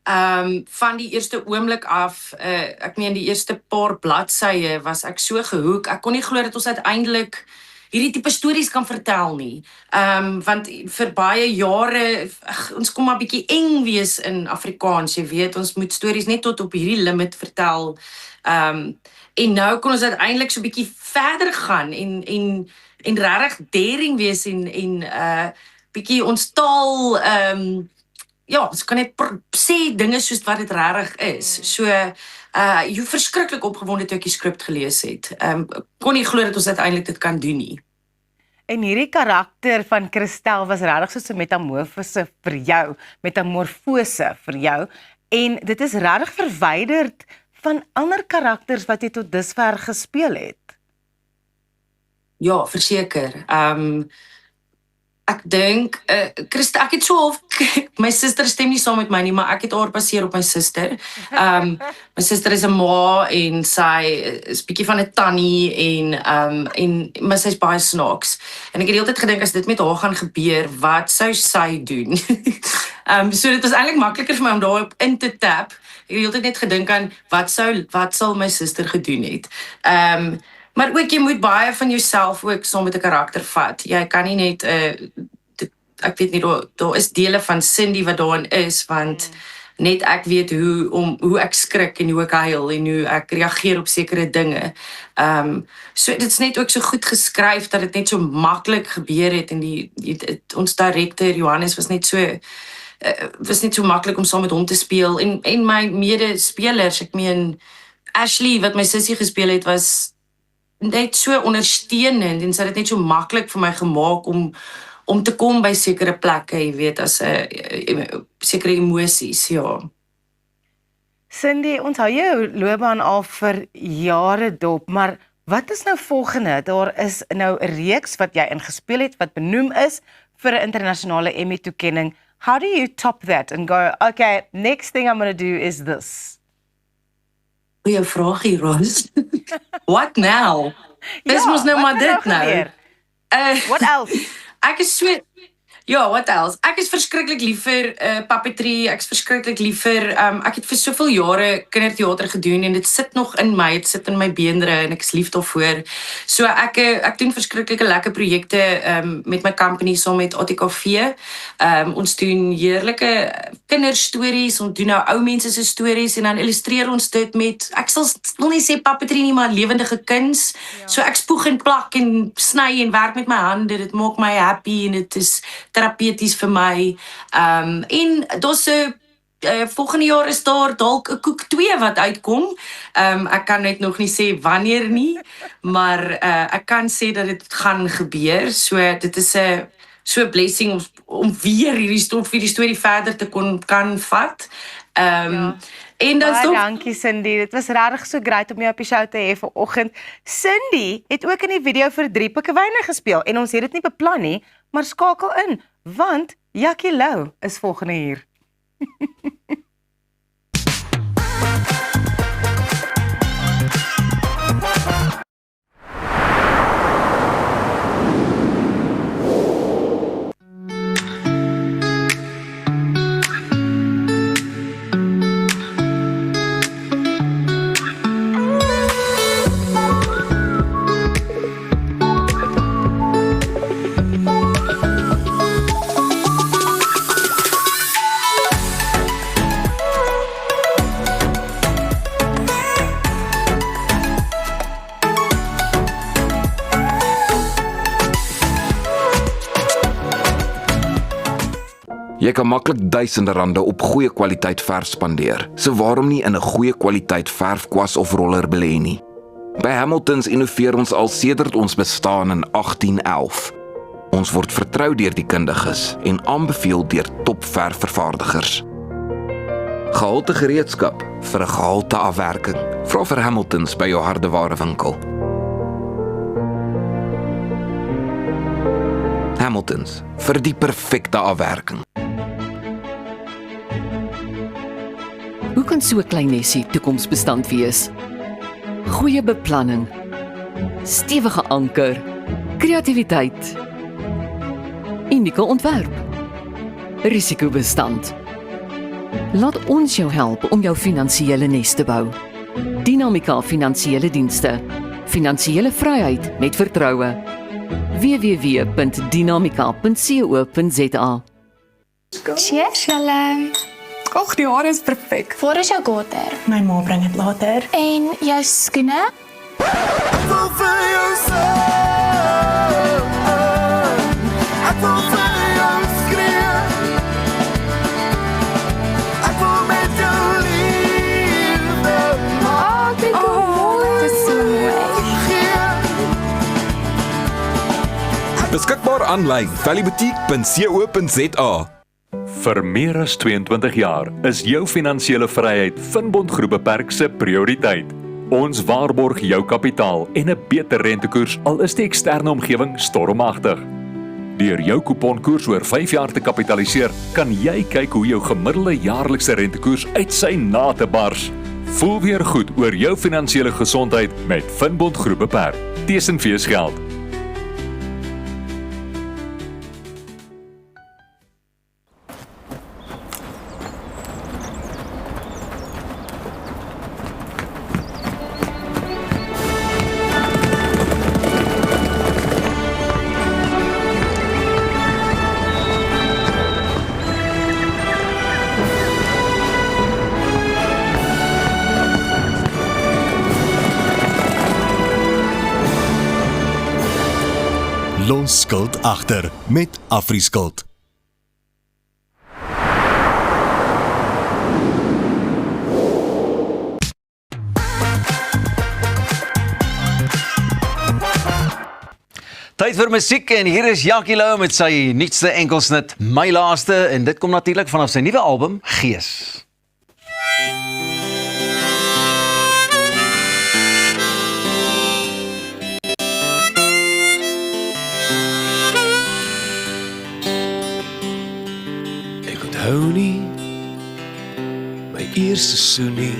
van die eerste oomblik af, ek meen die eerste paar bladsye was ek so gehoek, ek kon nie glo dat ons uiteindelik hierdie tipe stories kan vertel nie. Want vir baie jare, ons kom maar bietjie eng wees in Afrikaans, jy weet, ons moet stories net tot op hierdie limit vertel. En nou kon ons uiteindelik so bietjie verder gaan en regtig daring wees en bietjie ons taal ons kan net sê dinge soos wat dit regtig is. So jy verskriklik opgewonde toe ek die skrip gelees het. Kon nie glo dat ons uiteindelik dit kan doen nie. En hierdie karakter van Christel was regtig soos 'n metamorfose vir jou en dit is regtig verwyderd van ander karakters wat jy tot dusver gespeel het. Ja, verseker. Ek dink, Christel, ek het so half, my suster stem nie saam met my nie, maar ek het haar baseer op my suster. My suster is 'n ma en sy is bietjie van 'n tannie maar sy is baie snaaks. En ek het die hele tyd gedink as dit met haar gaan gebeur, wat sou sy doen? So dit was eintlik makliker vir my om daarop in te tap. Ek het die hele tyd net gedink aan wat sal my suster gedoen het. Maar ook, jy moet baie van jouself ook saam met 'n karakter vat. Jy kan nie net, ek weet nie, daar is dele van Cindy wat daarin is, want net ek weet hoe ek skrik en hoe ek huil en hoe ek reageer op sekere dinge. So dit is net ook so goed geskryf dat dit net so maklik gebeur het en ons direkteur Johannes was net so maklik om saam met hom te speel en my medespelers, ek meen Ashley wat my sussie gespeel het was net so ondersteunend en sy het dit net so maklik vir my gemaak om te kom by sekere plekke, jy weet, as sekere emosies, ja. Cindy, ons hou jou loopbaan al vir jare dop, maar wat is nou volgende? Daar is nou 'n reeks wat jy ingespeel het, wat benoem is vir 'n internasionale Emmy-toekenning. How do you top that and go, okay, next thing I'm going to do is this? Goeie vraagie, Ros. What now? Dis mos nou maar dit nou. What else? Ek is so what else? Ek is verskriklik lief vir puppetry. Ek is verskriklik lief vir ek het vir soveel jare kinderteater gedoen en dit sit nog in my, dit sit in my beenderre en ek is lief daarvoor. So ek doen verskriklike lekker projekte met my company saam met ATKV. Ons doen heerlike kinderstories, ons doen nou ou mense se stories en dan illustreer ons dit met, ek wil nie sê puppetry nie, maar lewendige kuns. Ja. So ek spoeg en plak en sny en werk met my hande, dit maak my happy en dit is terapeuties vir my. En daar's volgende jaar is daar dalk 'n Koek 2 wat uitkom. Ek kan net nog nie sê wanneer nie, maar ek kan sê dat dit gaan gebeur. So dit is 'n blessing om weer hierdie storie verder te kan vat. En dan baie dankie Cindy, dit was regtig so great om jou op die show te hê vanoggend. Cindy het ook in die video vir 3 pikkewyne gespeel en ons het dit nie beplan nie, maar skakel in, want Jackie Lou is volgende hier. Jy kan maklik duisende rande op goeie kwaliteit verf spandeer, so waarom nie in 'n goeie kwaliteit verfkwas of roller belê nie? By Hamiltons innoveer ons al sedert ons bestaan in 1811. Ons word vertrou deur die kundiges en aanbeveel deur topverfvervaardigers. Gehalte gereedskap vir 'n gehalte afwerking. Vra vir Hamiltons by jou hardewarewinkel. Hamiltons, vir die perfekte afwerking. Hoe kan so 'n klein nesie toekomsbestand wees? Goeie beplanning, stewige anker, kreatiwiteit, unieke ontwerp, risikobestand. Laat ons jou help om jou finansiële nes te bou. Dinamika Finansiële Dienste. Finansiële vryheid met vertroue. www.dinamika.co.za. Cheers, julle. Och, die haar is perfek. Waar is jou water? My ma bring dit later. En jou skoene? Beskikbaar aanlyn, valleyboutique.co.za. Vir meer as 22 jaar is jou finansiële vryheid Finbond Groep Beperk se prioriteit. Ons waarborg jou kapitaal en 'n beter rentekoers al is die eksterne omgewing stormagtig. Deur jou kuponkoers oor 5 jaar te kapitaliseer, kan jy kyk hoe jou gemiddelde jaarlikse rentekoers uit sy nate bars. Voel weer goed oor jou finansiële gesondheid met Finbond Groep Beperk. Tesenfees geld. Los skuld agter met Afriskuld. Tyd vir musiek en hier is Jackie Lou met sy nuutste enkelsnit, My Laaste, en dit kom natuurlik vanaf sy nuwe album, Gees. Hou nie my eerste soenie,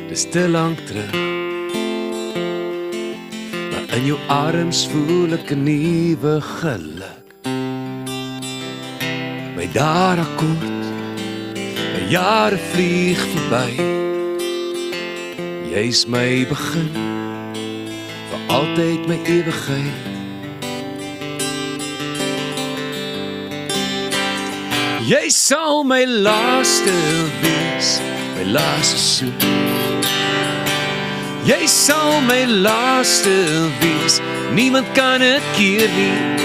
dis te lank terug, maar in jou arms voel ek 'n nuwe geluk. My dae raak kort, my jare vlieg verby, jy's my begin, vir altyd my ewigheid. Jy sal my laaste wees, my laaste soen. Jy sal my laaste wees, niemand kan het keer nie.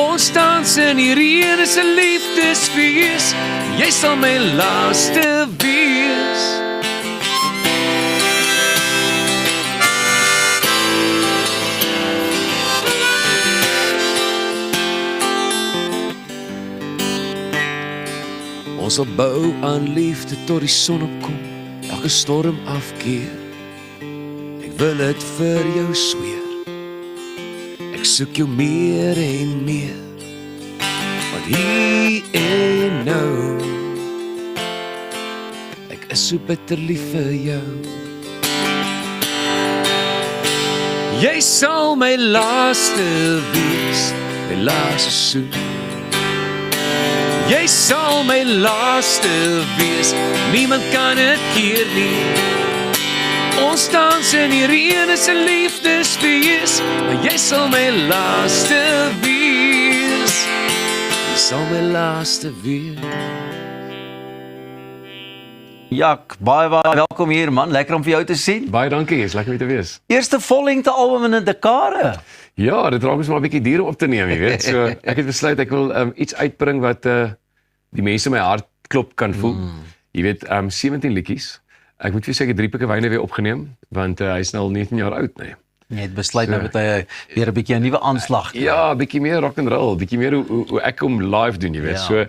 Ons dans in die reën is 'n liefdesfees, jy sal my laaste wees. Ons sal bou aan liefde tot die son opkom, elke storm afkeer. Ek wil dit vir jou sweer, ek soek jou meer en meer, want hier en nou, ek is so bitter lief vir jou. Jy sal my laaste wees, my laaste soen. Jy sal my laaste wees, niemand kan het keer nie. Ons dans in die reën is 'n liefdesfees, maar jy sal my laaste wees. Jy sal my laaste wees. Jak, baie welkom hier man, lekker om vir jou te sien. Baie dankie, is lekker om te wees. Eerste vollengte album in 'n dekade. Ja, dit raak ons maar 'n bietjie duur om op te neem, jy weet. So ek het besluit ek wil iets uitbring wat die mense in my hart klop kan voel. Jy weet, 17 liedjies. Ek moet vir sê ek het 3 pikkewyne weer opgeneem, want hy is nou al 19 jaar oud, nee. Jy het besluit nou met hy weer 'n bietjie 'n nuwe aanslag. Ja, 'n bietjie meer rock and roll, bietjie meer hoe ek hom live doen, jy weet. So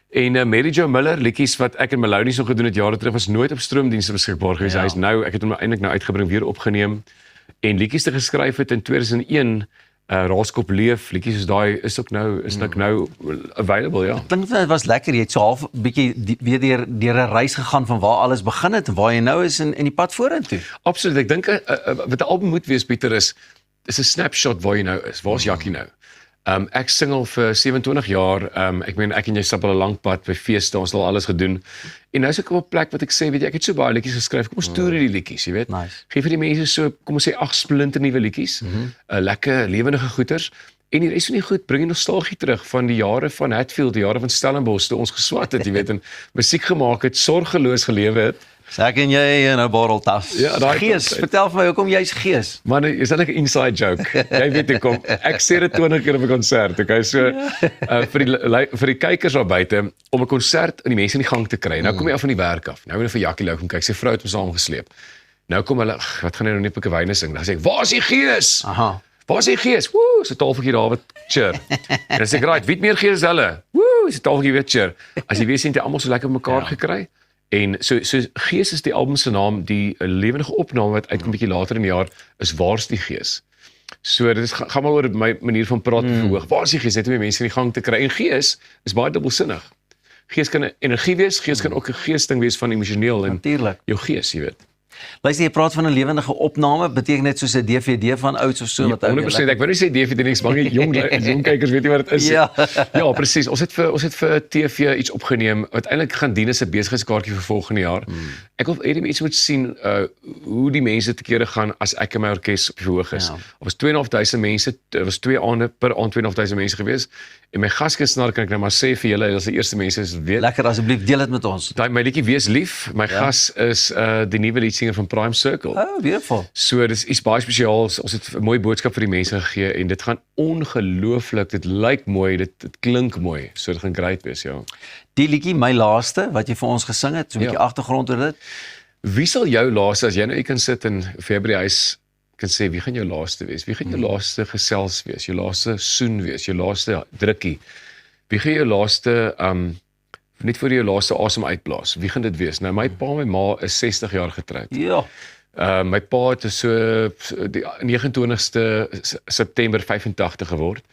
en Mary Jo Miller, liedjies wat ek en Melodies nog gedoen het jare terug, was nooit op stroomdienste beskikbaar gewees. Hy is nou, ek het hom eintlik nou uitgebring, weer opgeneem en liedjies te geskryf het in 2001. Raaskop Leef, liedjies soos daai is ook nou available, ja. Ek dink dit was lekker, jy het so half 'n bietjie weer deur 'n reis gegaan van waar alles begin het en waar jy nou is in die pad vorentoe. Absoluut, ek dink wat 'n album moet wees, Pieter, is 'n snapshot waar jy nou is. Waar's Jackie nou? Ek singel vir 27 jaar, ek meen ek en jy stap al 'n lang pad by feeste, ons het al alles gedoen. En nou is ek op 'n plek wat ek sê, weet jy, ek het so baie liedjies geskryf, kom ons toer hierdie liedjies, jy weet. Nice. Geef vir die mense so, kom ons sê 8 splinternuwe liedjies, lekker lewendige goeters. En die res van die goed bring die nostalgie terug van die jare van Hatfield, die jare van Stellenbosch, toe ons geswat het, jy weet, en musiek gemaak het, sorgeloos gelewe het. So ek en jy in 'n borreltas. Ja, daai Gees, vertel vir my hoekom jy's Gees. Man, is dat 'n inside joke? Jy weet hoe kom. Ek sê dit 20 keer op 'n konsert, okay? So vir die kykers daar buite om 'n konsert in die mense in die gang te kry. Nou kom jy af van die werk af. Nou moet jy vir Jackie Lou kom kyk. Sy vrou het hom saamgesleep. Nou kom hulle, wat gaan hy nou net 'n pikkewyne sing? Dan sê ek, "Waar is die Gees?" Aha. Waar is die Gees? Woe, so 'n tafeltjie daar wat cheer. En dan sê ek, "Right, wie het meer Gees as hulle?" Woe, so 'n tafeltjie weer cheer. As jy weet sien jy almal so lekker mekaar gekry. En so Gees is die album se naam, die lewendige opname wat uitkom 'n bietjie later in die jaar is Waar's die Gees. So dit is gaan maar oor my manier van praat verhoog. Waar is die Gees? Net om die mense in die gang te kry. En Gees is baie dubbelsinnig. Gees kan 'n energie wees, Gees kan ook 'n geesding wees van emosioneel en natuurlik. Jou gees, jy weet. Luister, jy praat van 'n lewendige opname, beteken dit soos 'n DVD van ouds of so wat 100%, ek wou nie sê DVD niks, maar jong kykers weet nie wat dit is. Ja, ja presies. Ons het vir TV iets opgeneem wat eintlik gaan dien as 'n besigheidskaartjie vir volgende jaar. Ek wil hê mense moet sien hoe die mense te kere gaan as ek en my orkes op die verhoog is. Daar was 2.500 mense, dit was 2 aande per aand 2.500 mense gewees. En my gaskunstenaar kan ek nou maar sê vir julle, as die eerste mense is weet. Lekker, asseblief deel dit met ons. Daai my liedjie Wees Lief, my gas is die nuwe liedsanger van Prime Circle. Oh, beautiful. So dis iets baie spesiaals. Ons het 'n mooi boodskap vir die mense gegee en dit gaan ongelooflik, dit lyk mooi, dit klink mooi. So dit gaan great wees, ja. Die liedjie My Laaste wat jy vir ons gesing het, so 'n bietjie agtergrond oor dit. Wie sal jou laaste as jy nou kan sit en vir by die huis kan sê wie gaan jou laaste wees? Wie gaan jou laaste gesels wees? Jou laaste soen wees? Jou laaste drukkie? Wie gaan jou laaste net voor jou laaste asem uitblaas? Wie gaan dit wees? Nou my pa en my ma is 60 jaar getroud. Ja. My pa het so die 29ste September 85 geword.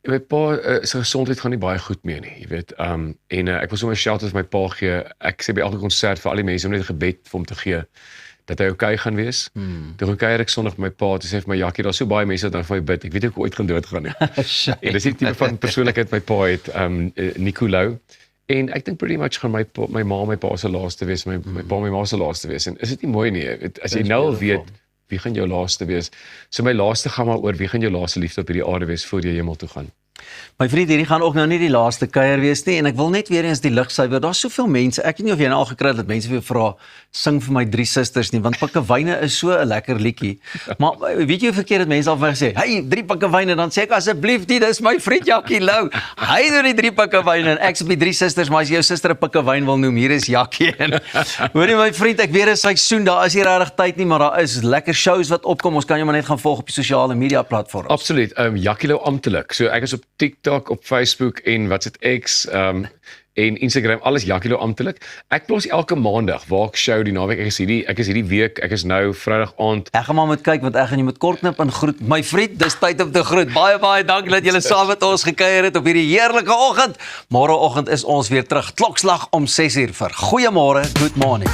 En my pa sy gesondheid gaan nie baie goed meer nie, jy weet. Ek wil sommer 'n shout-out vir my pa gee. Ek sê by elke konsert vir al die mense om net 'n gebed vir hom te gee dat hy okay gaan wees. Toe kuier ek Sondag met my pa, toe sê vir my Jackie, daar's so baie mense wat dan vir my bid. Ek weet ek ooit gaan doodgaan nie. En dis die tipe van persoonlikheid my pa het, Nicolou. En ek dink pretty much gaan my ma my pa se laaste wees, my pa my ma se laaste wees. En is dit nie mooi nie? As jy nou al weet wie gaan jou laaste wees. So my laaste gaan maar oor wie gaan jou laaste liefde op hierdie aarde wees voor jy hemel toe gaan. My vriend, hierdie gaan ook nou nie die laaste kuier wees nie en ek wil net weer eens die lig suiwer. Daar's soveel mense. Ek weet nie of jy nou al gekry het dat mense vir jou vra sing vir my 3 susters nie, want Pikkewyne is so 'n lekker liedjie. Maar weet jy hoe verkeerd dit mense al vir gesê, "Hey, 3 Pikkewyne," dan sê ek asseblief nie, dis my vriend Jackie Lou. Hy doen die 3 Pikkewyne en ek sê die 3 susters, maar as jy jou suster 'n Pikkewyn wil noem, hier is Jackie en hoorie my vriend, ek weet 'n seisoen, daar is nie regtig tyd nie, maar daar is lekker shows wat opkom. Ons kan jou maar net gaan volg op die sosiale media platforms. Absoluut. Jackie Lou amptelik. So ek is op TikTok, op Facebook en wat dit X en Instagram, alles Jackie Lou amptelik. Ek plaas elke maandag waar ek show die naweek. Ek is hierdie week, ek is nou Vrydag aand. Ek gaan maar moet kyk want ek gaan jy moet kort knip en groet. My vriend, dis tyd om te groet. Baie dankie dat julle saam met ons gekuier het op hierdie heerlike oggend. Môreoggend is ons weer terug. Klokslag om 6:00 vir goeiemôre, good morning.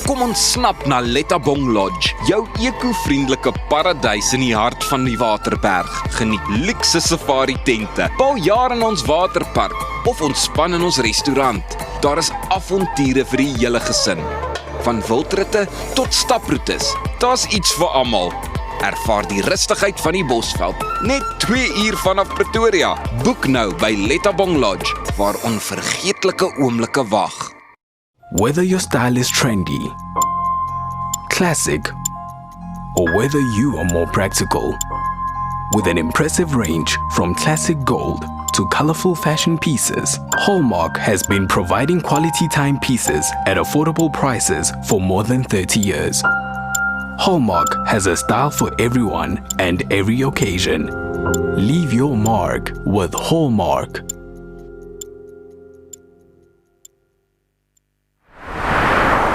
Kom ontsnap na Lettabong Lodge, jou eco-vriendelike paradys in die hart van die Waterberg. Geniet luukse safari tente, bou jaar in ons waterpark of ontspan in ons restaurant. Daar is avonture vir die hele gesin. Van wildritte tot staproetes, daar's iets vir almal. Ervaar die rustigheid van die Bosveld, net 2 uur vanaf Pretoria. Boek nou by Lettabong Lodge, waar onvergeetlike oomblikke wag. Whether your style is trendy, classic, or whether you are more practical, with an impressive range from classic gold to colorful fashion pieces, Hallmark has been providing quality timepieces at affordable prices for more than 30 years. Hallmark has a style for everyone and every occasion. Leave your mark with Hallmark.